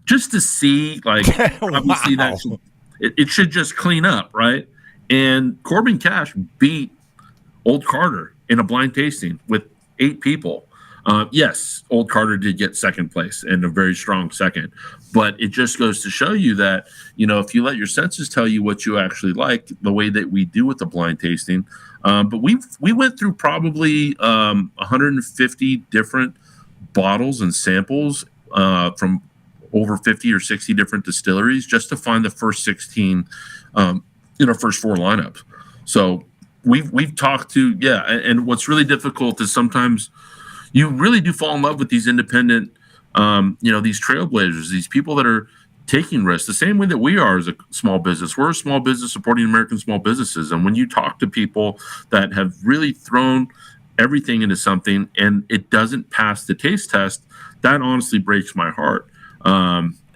just to see, like, obviously Wow. it should just clean up, right? And Corbin Cash beat Old Carter in a blind tasting with 8 people. Yes, Old Carter did get second place and a very strong second, but it just goes to show you that, if you let your senses tell you what you actually like, the way that we do with the blind tasting. But we went through probably 150 different bottles and samples from over 50 or 60 different distilleries just to find the first 16 in our first 4 lineups. So we've talked to, and what's really difficult is sometimes you really do fall in love with these independent, these trailblazers, these people that are taking risks the same way that we are as a small business. We're a small business supporting American small businesses. And when you talk to people that have really thrown everything into something and it doesn't pass the taste test, that honestly breaks my heart.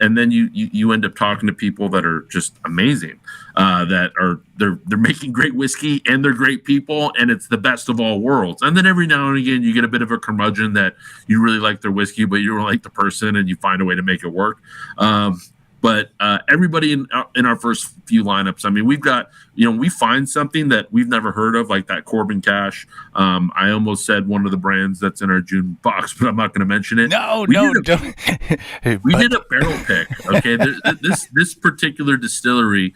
And then you end up talking to people that are just amazing, they're making great whiskey and they're great people, and it's the best of all worlds. And then every now and again you get a bit of a curmudgeon that you really like their whiskey, but you don't like the person, and you find a way to make it work. But everybody in our first few lineups, I mean, we've got, we find something that we've never heard of, like that Corbin Cash. I almost said one of the brands that's in our June box, but I'm not going to mention it. Don't. We did a barrel pick. Okay, this particular distillery,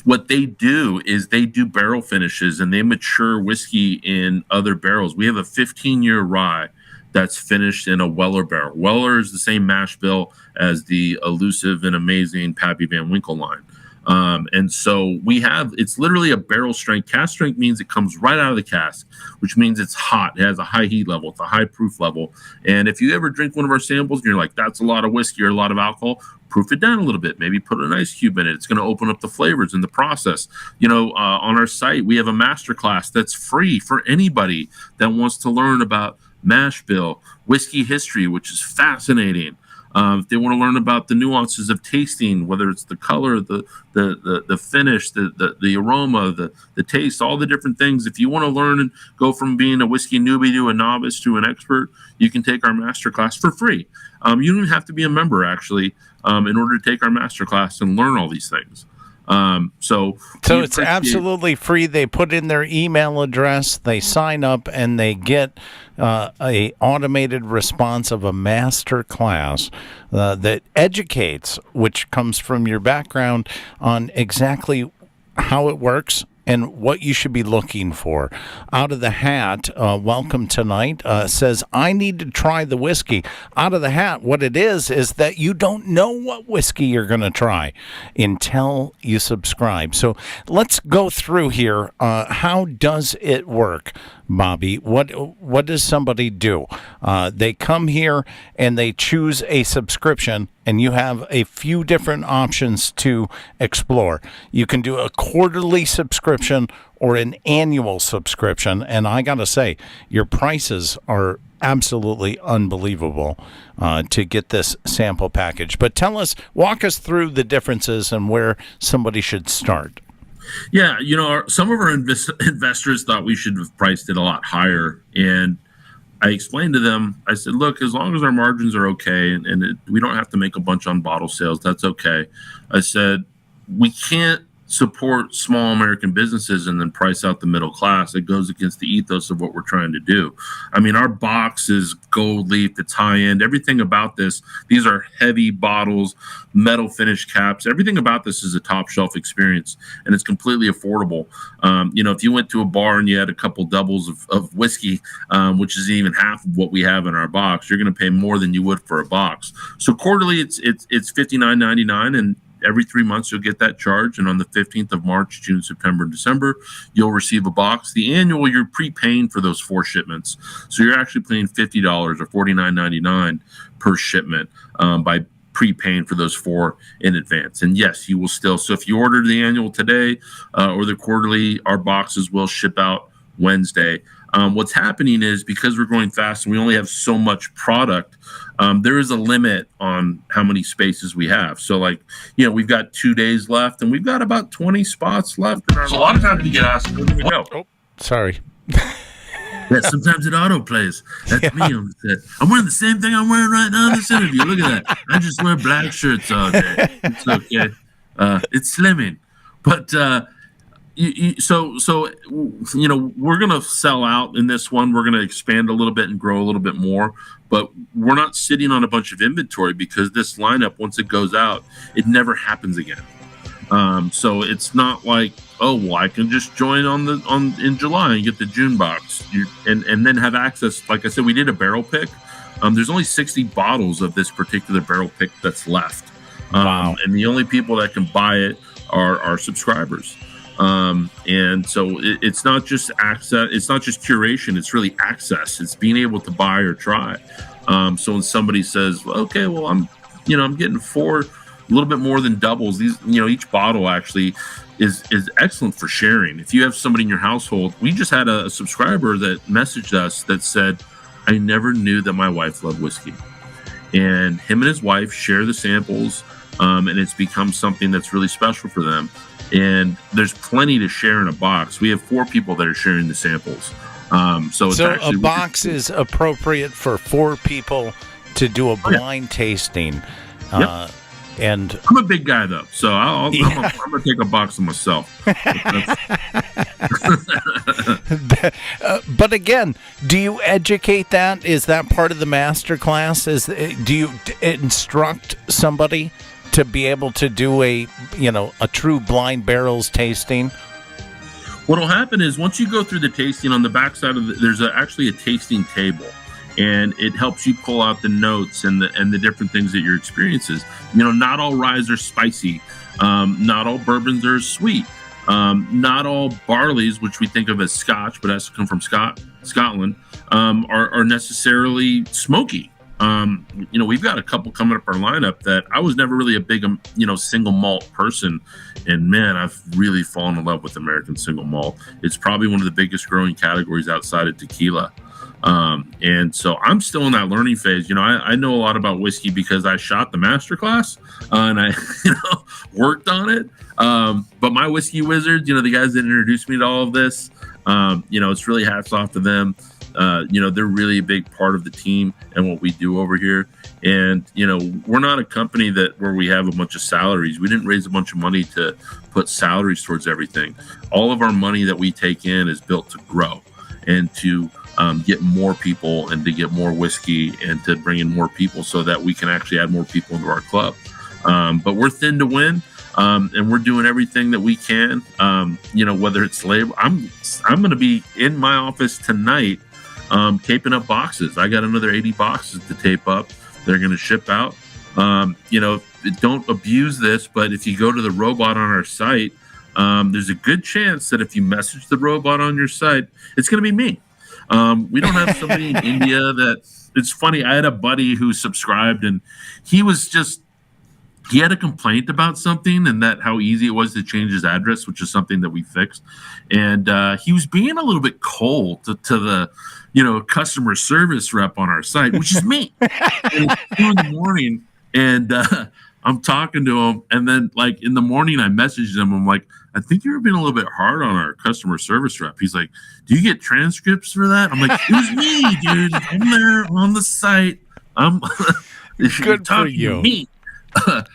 what they do is they do barrel finishes and they mature whiskey in other barrels. We have a 15-year rye that's finished in a Weller barrel. Weller is the same mash bill as the elusive and amazing Pappy Van Winkle line. And so it's literally a barrel strength. Cask strength means it comes right out of the cask, which means it's hot. It has a high heat level. It's a high proof level. And if you ever drink one of our samples and you're like, that's a lot of whiskey or a lot of alcohol, proof it down a little bit. Maybe put an ice cube in it. It's going to open up the flavors in the process. On our site, we have a masterclass that's free for anybody that wants to learn about mash bill, whiskey history, which is fascinating. If they want to learn about the nuances of tasting, whether it's the color, the finish, the aroma, the taste, all the different things. If you want to learn and go from being a whiskey newbie to a novice to an expert, you can take our masterclass for free. You don't have to be a member, actually, in order to take our masterclass and learn all these things. So it's absolutely free. They put in their email address, they sign up, and they get a automated response of a master class that educates, which comes from your background, on exactly how it works and what you should be looking for. Out of the Hat, welcome tonight, says, I need to try the whiskey. Out of the Hat, what it is that you don't know what whiskey you're going to try until you subscribe. So let's go through here. How does it work, Bobby? What does somebody do? They come here and they choose a subscription, and you have a few different options to explore. You can do a quarterly subscription or an annual subscription, and I gotta say, your prices are absolutely unbelievable to get this sample package. But walk us through the differences and where somebody should start. Yeah, some of our investors thought we should have priced it a lot higher, and I explained to them, I said, look, as long as our margins are okay and we don't have to make a bunch on bottle sales, that's okay. I said, we can't support small American businesses and then price out the middle class. It goes against the ethos of what we're trying to do. I mean, our box is gold leaf, it's high end. Everything about this, these are heavy bottles, metal finish caps. Everything about this is a top shelf experience, and it's completely affordable. If you went to a bar and you had a couple doubles of whiskey, which is even half of what we have in our box, you're going to pay more than you would for a box. So quarterly, it's $59.99, and every 3 months you'll get that charge, and on the 15th of March, June, September, and December, you'll receive a box. The annual, you're prepaying for those 4 shipments, so you're actually paying $50 or $49.99 per shipment by prepaying for those 4 in advance. And yes, you will still. So if you order the annual today or the quarterly, our boxes will ship out Wednesday. What's happening is because we're going fast and we only have so much product, there is a limit on how many spaces we have. So like, we've got 2 days left and we've got about 20 spots left. So a lot of times we get asked, where do we go? Oh, sorry. Yeah, sometimes it auto plays. That's me on the set. I'm wearing the same thing I'm wearing right now in this interview. Look at that. I just wear black shirts all day. It's okay. It's slimming. But we're going to sell out in this one. We're going to expand a little bit and grow a little bit more. But we're not sitting on a bunch of inventory because this lineup, once it goes out, it never happens again. So it's not like, oh, well, I can just join in July and get the June box and then have access. Like I said, we did a barrel pick. There's only 60 bottles of this particular barrel pick that's left. Wow. And the only people that can buy it are our subscribers. And so it's not just access. It's not just curation. It's really access. It's being able to buy or try. So when somebody says, okay, well, I'm getting 4, a little bit more than doubles. These, each bottle actually is excellent for sharing. If you have somebody in your household, we just had a subscriber that messaged us that said, I never knew that my wife loved whiskey. And him and his wife share the samples, and it's become something that's really special for them. And there's plenty to share in a box. We have 4 people that are sharing the samples. So a box is appropriate for 4 people to do a blind tasting. Yep. And I'm a big guy though, so I'm gonna take a box of myself. But again, do you educate that? Is that part of the master class? Do you instruct somebody to be able to do a true blind barrels tasting? What'll happen is once you go through the tasting, on the backside of there's actually a tasting table. And it helps you pull out the notes and the different things that your experience is. Not all ryes are spicy. Not all bourbons are sweet. Not all barleys, which we think of as Scotch, but has to come from Scotland, are necessarily smoky. We've got a couple coming up our lineup that I was never really a big, single malt person. And man, I've really fallen in love with American single malt. It's probably one of the biggest growing categories outside of tequila. And so I'm still in that learning phase. I know a lot about whiskey because I shot the master class and I, worked on it. But my whiskey wizards, the guys that introduced me to all of this, it's really hats off to them. They're really a big part of the team and what we do over here. And, we're not a company where we have a bunch of salaries. We didn't raise a bunch of money to put salaries towards everything. All of our money that we take in is built to grow and to get more people and to get more whiskey and to bring in more people so that we can actually add more people into our club. But we're thin to win, and we're doing everything that we can, whether it's labor. I'm going to be in my office tonight taping up boxes. I got another 80 boxes to tape up. They're going to ship out. Don't abuse this, but if you go to the robot on our site, there's a good chance that if you message the robot on your site, it's going to be me. We don't have somebody in India it's funny. I had a buddy who subscribed and he had a complaint about something and how easy it was to change his address, which is something that we fixed. And he was being a little bit cold to the, customer service rep on our site, which is me. And it's 2 in the morning and I'm talking to him. And then like in the morning I messaged him. I'm like, I think you were being a little bit hard on our customer service rep. He's like, do you get transcripts for that? I'm like, it was me, dude. I'm there on the site. Good for you. Me.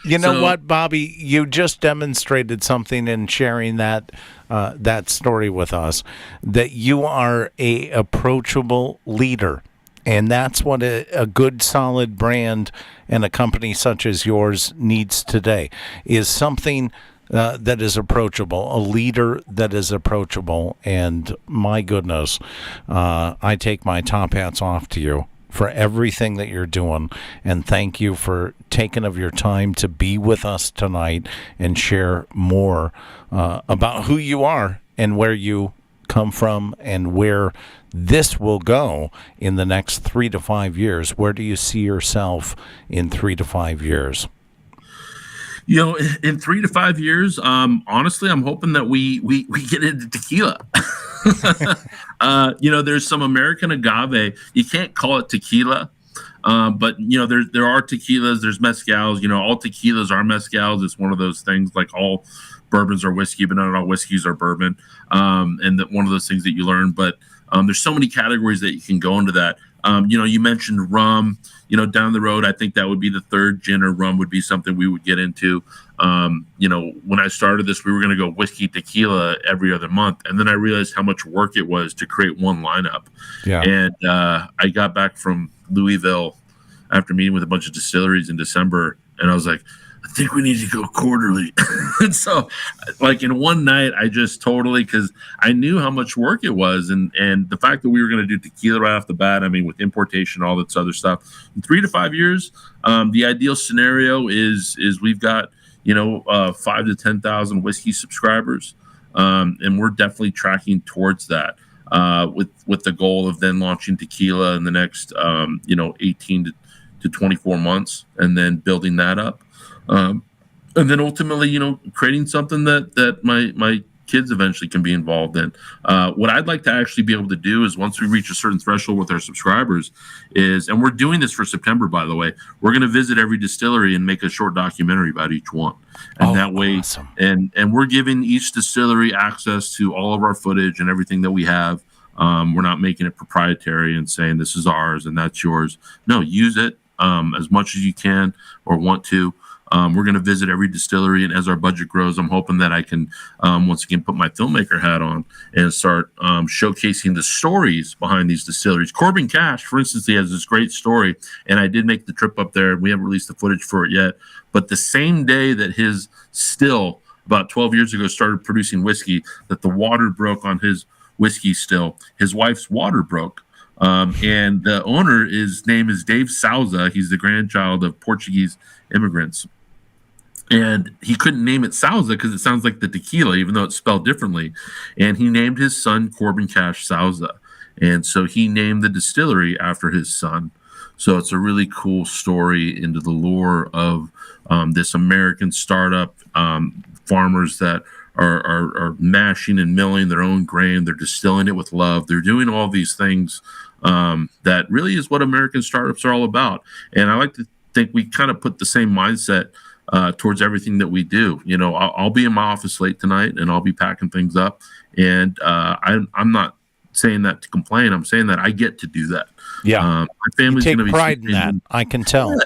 You know what, Bobby? You just demonstrated something in sharing that story with us, that you are a approachable leader. And that's what a good, solid brand and a company such as yours needs today, is something that is approachable, a leader that is approachable. And my goodness, I take my top hats off to you for everything that you're doing. And thank you for taking of your time to be with us tonight and share more about who you are and where you come from and where this will go in the next 3 to 5 years? Where do you see yourself in 3 to 5 years? In 3 to 5 years, honestly, I'm hoping that we get into tequila. There's some American agave. You can't call it tequila, but there are tequilas. There's mezcals. All tequilas are mezcals. It's one of those things, like all bourbons are whiskey, but not all whiskeys are bourbon. And one of those things that you learn. But there's so many categories that you can go into that. You mentioned rum. Down the road, I think that would be the third. Gin or rum would be something we would get into. When I started this, we were going to go whiskey, tequila every other month. And then I realized how much work it was to create one lineup. Yeah. And I got back from Louisville after meeting with a bunch of distilleries in December. And I was like, I think we need to go quarterly. And so, like, in one night, I just totally, because I knew how much work it was. And the fact that we were going to do tequila right off the bat, I mean, with importation, all this other stuff, in 3 to 5 years, the ideal scenario is we've got, 5 to 10,000 whiskey subscribers. And we're definitely tracking towards that with the goal of then launching tequila in the next, 18 to 24 months, and then building that up. And then ultimately, creating something that my kids eventually can be involved in. What I'd like to actually be able to do is, once we reach a certain threshold with our subscribers, and we're doing this for September, by the way, we're going to visit every distillery and make a short documentary about each one. And that way, awesome. And we're giving each distillery access to all of our footage and everything that we have. We're not making it proprietary and saying this is ours and that's yours. No, use it as much as you can or want to. We're going to visit every distillery, and as our budget grows, I'm hoping that I can once again put my filmmaker hat on and start showcasing the stories behind these distilleries. Corbin Cash, for instance, he has this great story, and I did make the trip up there. We haven't released the footage for it yet, but the same day that his still, about 12 years ago, started producing whiskey, that the water broke on his whiskey still, his wife's water broke. And the owner, his name is Dave Souza. He's the grandchild of Portuguese immigrants. And he couldn't name it Souza because it sounds like the tequila, even though it's spelled differently. And he named his son Corbin Cash Souza. And so he named the distillery after his son. So it's a really cool story into the lore of this American startup, farmers that are mashing and milling their own grain. They're distilling it with love. They're doing all these things that really is what American startups are all about. And I like to think we kind of put the same mindset towards everything that we do. I'll be in my office late tonight and I'll be packing things up. And I'm not saying that to complain. I'm saying that I get to do that. Yeah. My family's going to be pride in that. I can tell. Yeah.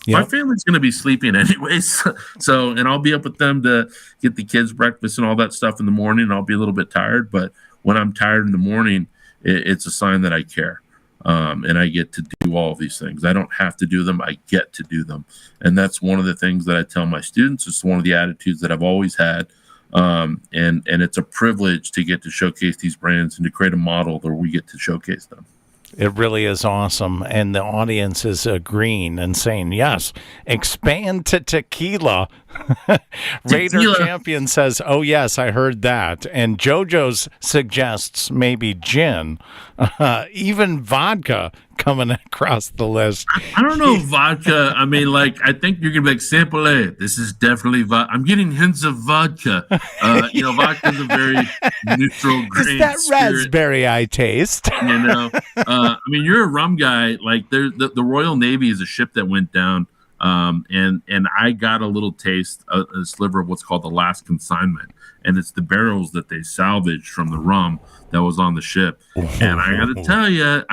Yep. My family's going to be sleeping anyways. And I'll be up with them to get the kids breakfast and all that stuff in the morning. I'll be a little bit tired, but when I'm tired in the morning, it's a sign that I care. And I get to do all of these things. I don't have to do them. I get to do them. And that's one of the things that I tell my students. It's one of the attitudes that I've always had. And it's a privilege to get to showcase these brands and to create a model where we get to showcase them. It really is awesome. And the audience is agreeing and saying, yes, expand to tequila. Raider Champion says, oh, yes, I heard that. And JoJo's suggests maybe gin, even vodka coming across the list. I don't know vodka. I mean, I think you're going to be like, sample. This is definitely vodka. I'm getting hints of vodka. Vodka is a very neutral grain. Is that spirit. Raspberry I taste? You're a rum guy. Like, the Royal Navy is a ship that went down. And I got a little taste, a sliver of what's called the last consignment. And it's the barrels that they salvaged from the rum that was on the ship. And I got to tell you,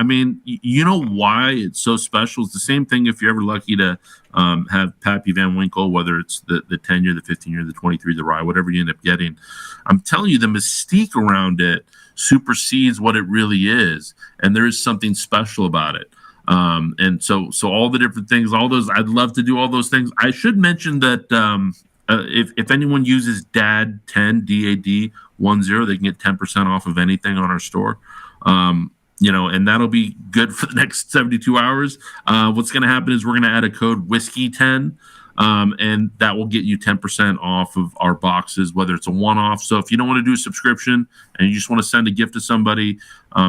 you know why it's so special? It's the same thing if you're ever lucky to have Pappy Van Winkle, whether it's the 10 year, the 15 year, the 23, the rye, whatever you end up getting. I'm telling you, the mystique around it supersedes what it really is. And there is something special about it. And so all the different things, all those, I'd love to do all those things. I should mention that if anyone uses DAD10, DAD10, they can get 10% off of anything on our store. And that'll be good for the next 72 hours. What's going to happen is we're going to add a code whiskey10 And that will get you 10% off of our boxes, whether it's a one-off. So if you don't want to do a subscription and you just want to send a gift to somebody,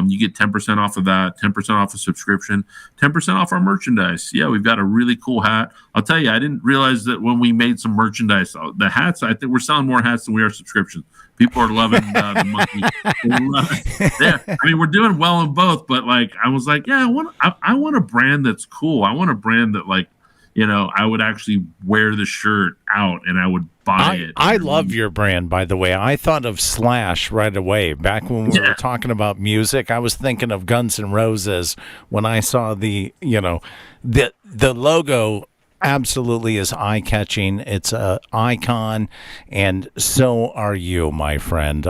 you get 10% off of that, 10% off a subscription, 10% off our merchandise. Yeah, we've got a really cool hat. I'll tell you, I didn't realize that when we made some merchandise, the hats, I think we're selling more hats than we are subscriptions. People are loving the monkey. Yeah, I mean, we're doing well in both, but like, I was like, yeah, I want a brand that's cool. I want a brand that, like, you know, I would actually wear the shirt out and I would buy it. I love your brand, by the way. I thought of Slash right away. Back when we were talking about music, I was thinking of Guns N' Roses when I saw the logo. Absolutely is eye-catching. It's an icon, and so are you, my friend.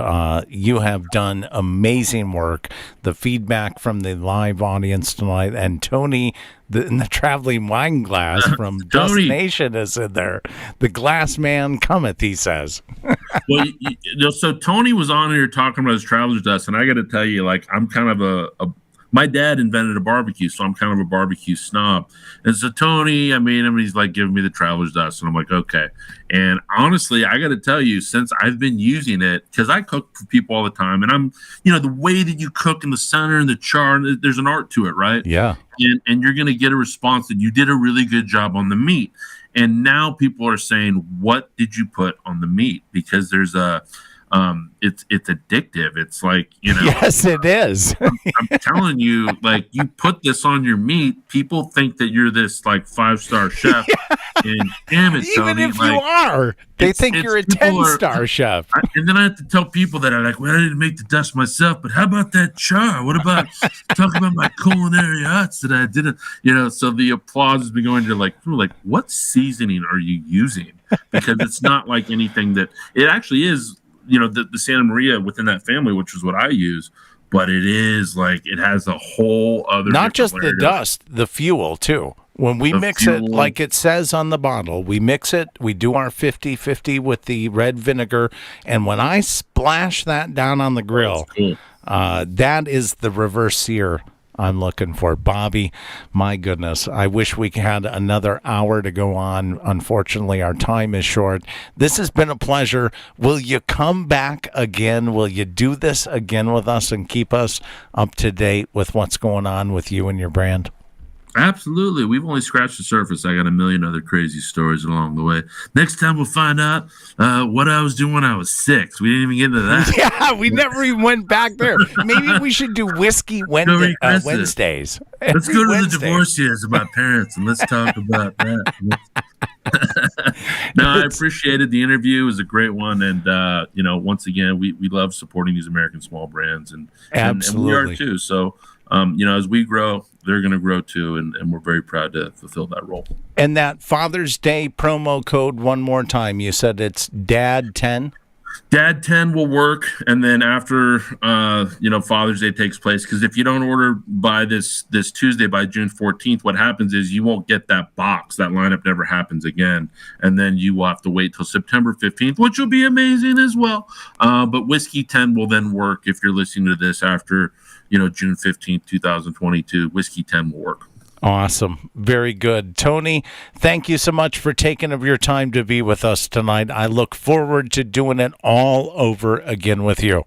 You have done amazing work. The feedback from the live audience tonight, and Tony, the traveling wine glass from Dust Nation is in there. The glass man cometh, he says. Well, so Tony was on here talking about his traveler's dust, and I got to tell you, like, I'm kind of my dad invented a barbecue, so I'm kind of a barbecue snob. And so Tony, he's like giving me the traveler's dust, and I'm like, okay. And honestly, I got to tell you, since I've been using it, because I cook for people all the time, and I'm, the way that you cook in the center and the char, there's an art to it, right? Yeah. And you're going to get a response that you did a really good job on the meat. And now people are saying, what did you put on the meat? Because there's it's addictive. It's like, Yes, it is. I'm telling you, like, you put this on your meat, people think that you're this like 5-star chef. And damn it, even Tony, if you are, they think you're a 10-star chef. And then I have to tell people that are like, well, I didn't make the dust myself, but how about that char? What about talking about my culinary arts that I didn't, so the applause has been going to like, what seasoning are you using? Because it's not like anything that it actually is. The Santa Maria within that family, which is what I use, but it is like it has a whole other. Not just the dust, the fuel too. When we mix it, like it says on the bottle, we mix it. We do our 50-50 with the red vinegar, and when I splash that down on the grill, that is the reverse sear I'm looking for. Bobby, my goodness, I wish we had another hour to go on. Unfortunately, our time is short. This has been a pleasure. Will you come back again? Will you do this again with us and keep us up to date with what's going on with you and your brand? Absolutely. We've only scratched the surface. I got a million other crazy stories along the way. Next time we'll find out what I was doing when I was 6. We didn't even get into that. Yeah, we never even went back there. Maybe we should do Whiskey Wednesdays. Let's go to the divorce years of my parents and let's talk about that. No, I appreciated the interview. It was a great one. And, once again, we love supporting these American small brands. And we are too. So, as we grow, they're going to grow too, and we're very proud to fulfill that role. And that Father's Day promo code, one more time, you said it's DAD10? DAD10 will work, and then after, Father's Day takes place, because if you don't order by this Tuesday, by June 14th, what happens is you won't get that box. That lineup never happens again, and then you will have to wait till September 15th, which will be amazing as well. But Whiskey 10 will then work if you're listening to this after June 15th, 2022, Whiskey 10 will work. Awesome. Very good. Tony, thank you so much for taking of your time to be with us tonight. I look forward to doing it all over again with you.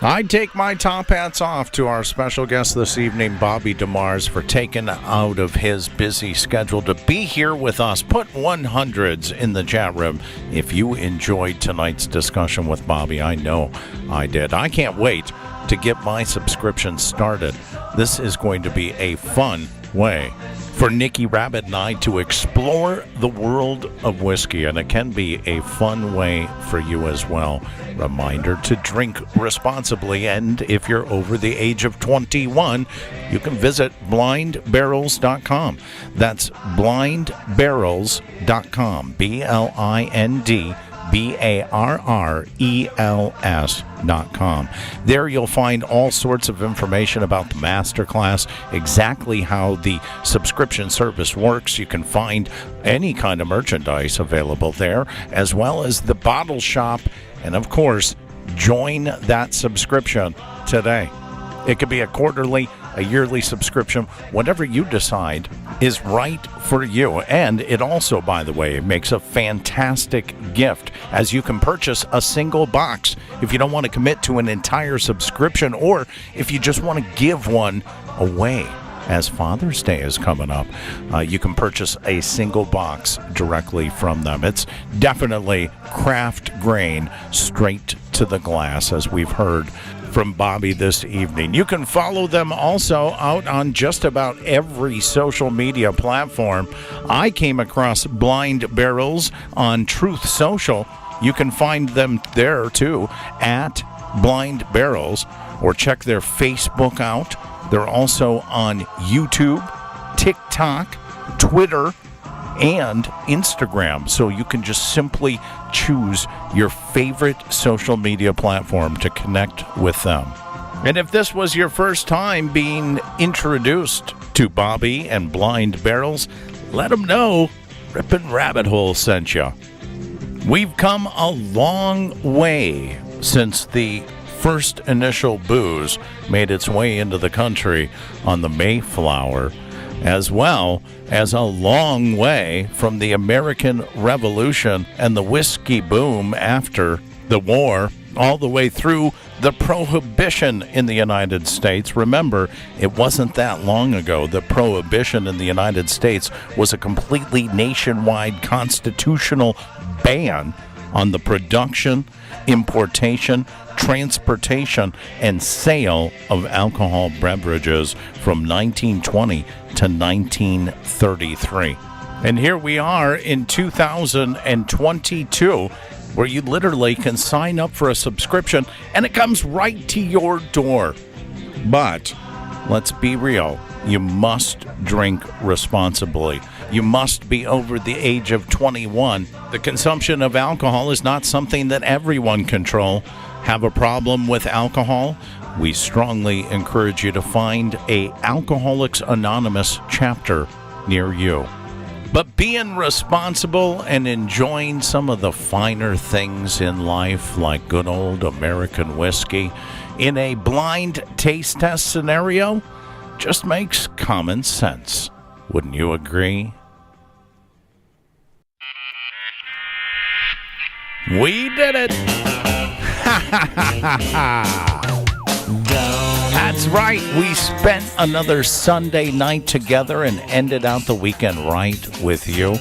I take my top hats off to our special guest this evening, Bobby DEMARS, for taking out of his busy schedule to be here with us. Put 100s in the chat room if you enjoyed tonight's discussion with Bobby. I know I did. I can't wait to get my subscription started. This is going to be a fun way for Nikki Rabbit and I to explore the world of whiskey, and it can be a fun way for you as well. Reminder to drink responsibly, and if you're over the age of 21, you can visit blindbarrels.com. That's blindbarrels.com. BLINDBARRELS.com. There you'll find all sorts of information about the masterclass, exactly how the subscription service works. You can find any kind of merchandise available there, as well as the bottle shop. And of course, join that subscription today. It could be a quarterly, a yearly subscription, whatever you decide is right for you. And it also, by the way, makes a fantastic gift, as you can purchase a single box if you don't want to commit to an entire subscription, or if you just want to give one away. As Father's Day is coming up, you can purchase a single box directly from them. It's definitely craft grain, straight to the glass, as we've heard from Bobby this evening. You can follow them also out on just about every social media platform. I came across Blind Barrels on Truth Social. You can find them there too, at Blind Barrels, or check their Facebook out. They're also on YouTube, TikTok, Twitter, and Instagram. So you can just simply choose your favorite social media platform to connect with them. And if this was your first time being introduced to Bobby and Blind Barrels, let them know Ripon Rabbit Hole sent you. We've come a long way since the first initial booze made its way into the country on the Mayflower, as well as a long way from the American Revolution and the whiskey boom after the war, all the way through the Prohibition in the United States. Remember, it wasn't that long ago that Prohibition in the United States was a completely nationwide constitutional ban on the production, importation, transportation, and sale of alcohol beverages from 1920 to 1933. And here we are in 2022, where you literally can sign up for a subscription and it comes right to your door. But let's be real. You must drink responsibly. You must be over the age of 21. The consumption of alcohol is not something that everyone can control. Have a problem with alcohol? We strongly encourage you to find a Alcoholics Anonymous chapter near you. But being responsible and enjoying some of the finer things in life, like good old American whiskey, in a blind taste test scenario, just makes common sense. Wouldn't you agree? We did it! Ha ha ha ha ha! That's right, we spent another Sunday night together and ended out the weekend right with you.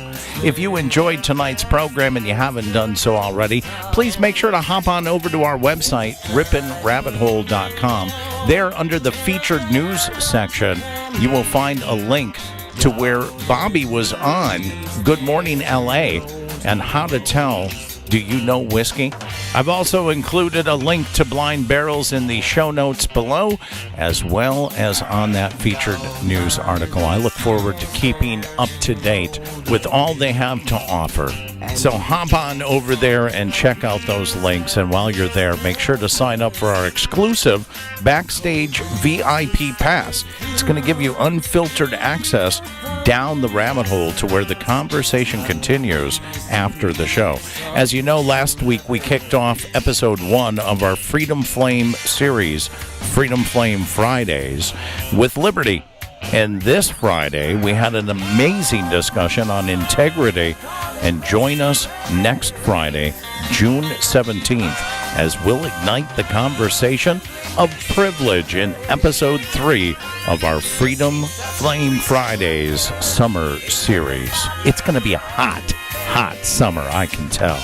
If you enjoyed tonight's program and you haven't done so already, please make sure to hop on over to our website, riponrabbithole.com. There, under the featured news section, you will find a link to where Bobby was on Good Morning LA and how to tell, do you know whiskey? I've also included a link to Blind Barrels in the show notes below, as well as on that featured news article. I look forward to keeping up to date with all they have to offer. So hop on over there and check out those links. And while you're there, make sure to sign up for our exclusive Backstage VIP Pass. It's going to give you unfiltered access down the rabbit hole to where the conversation continues after the show. As you know, last week we kicked off episode 1 of our Freedom Flame series, Freedom Flame Fridays, with Liberty. And this Friday, we had an amazing discussion on integrity. And join us next Friday, June 17th, as we'll ignite the conversation of privilege in episode 3 of our Freedom Flame Fridays summer series. It's going to be a hot summer, I can tell.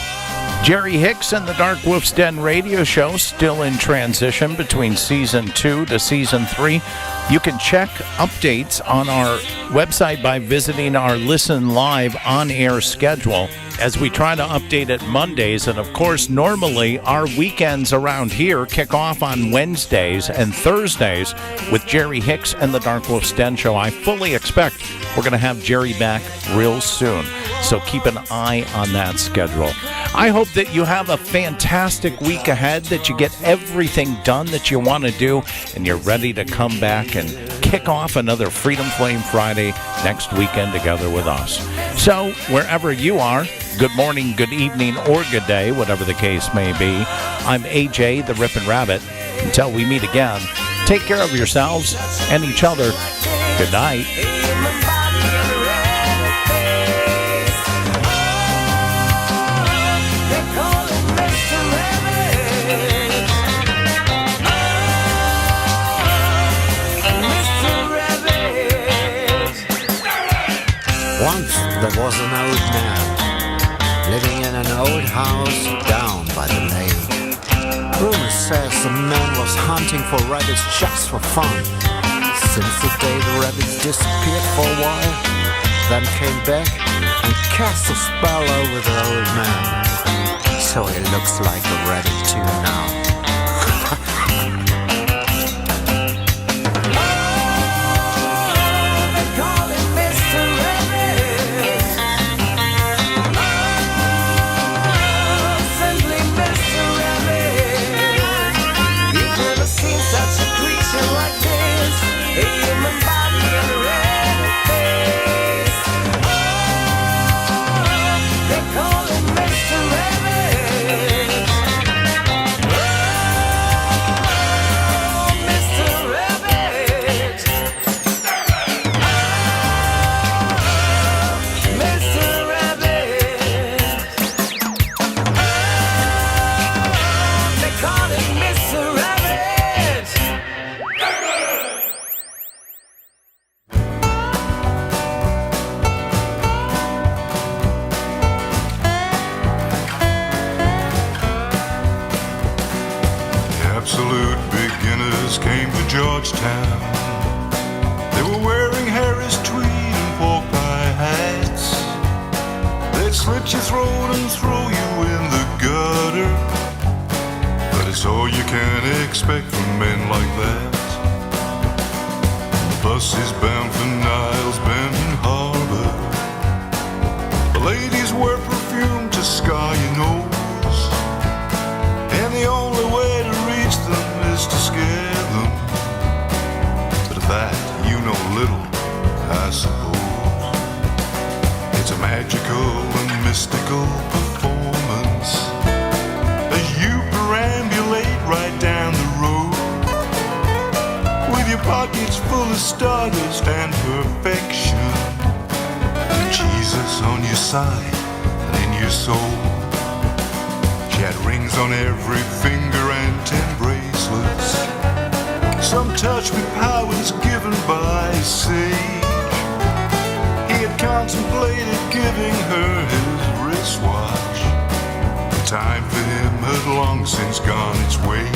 Jerry Hicks and the Dark Wolf's Den radio show still in transition between season 2 to season 3. You can check updates on our website by visiting our Listen Live on-air schedule, as we try to update it Mondays. And of course, normally our weekends around here kick off on Wednesdays and Thursdays with Jerry Hicks and the Dark Wolf's Den show. I fully expect we're going to have Jerry back real soon, so keep an eye on that schedule. I hope that you have a fantastic week ahead, that you get everything done that you want to do, and you're ready to come back and kick off another Freedom Flame Friday next weekend together with us. So, wherever you are, good morning, good evening, or good day, whatever the case may be, I'm AJ, the Ripon Rabbit. Until we meet again, Take care of yourselves and each other. Good night. Once there was an old man living in an old house down by the lake. Rumor says the man was hunting for rabbits just for fun. Since the day the rabbits disappeared for a while, then came back and cast a spell over the old man. So he looks like a rabbit too now. Absolute beginners came to Georgetown. They were wearing Harris tweed and pork pie hats. They'd slit your throat and throw you in the gutter. But it's all you can expect from men like that. The bus is bound for Niles Bend and Harbor. The ladies wear perfume to scar your nose, and the only way to reach them is to scare them. But of that you know little, I suppose. It's a magical and mystical performance as you perambulate right down the road, with your pockets full of stardust and perfection, and Jesus on your side and in your soul. She had rings on every finger and 10 bracelets, some touched with powers given by a sage. He had contemplated giving her his wristwatch. The time for him had long since gone its way.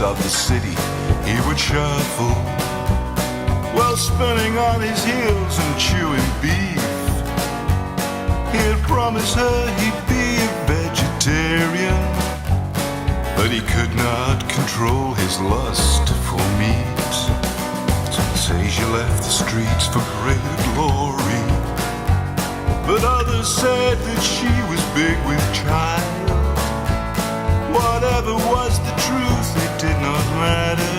Of the city he would shuffle while spinning on his heels and chewing beef. He had promised her he'd be a vegetarian, but he could not control his lust for meat. Some say she left the streets for greater glory, but others said that she was big with child. Whatever was the truth, it did not matter.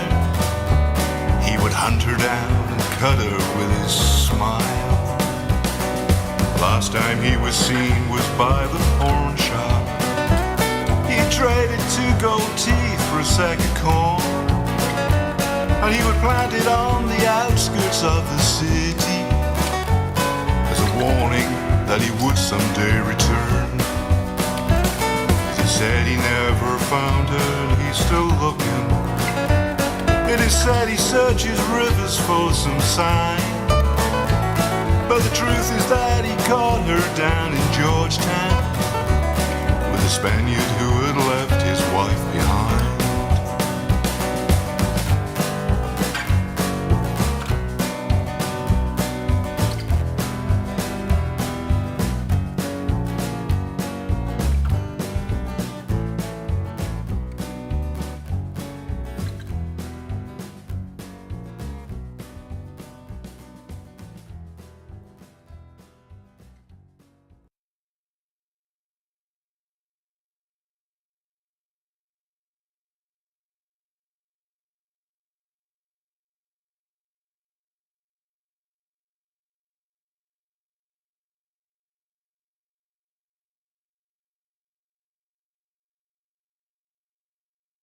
He would hunt her down and cut her with his smile. Last time he was seen was by the pawn shop. He traded 2 gold teeth for a sack of corn, and he would plant it on the outskirts of the city as a warning that he would someday return. He said he never found her, he's still looking. It is said he searches rivers for some sign, but the truth is that he caught her down in Georgetown with a Spaniard who had left his wife behind.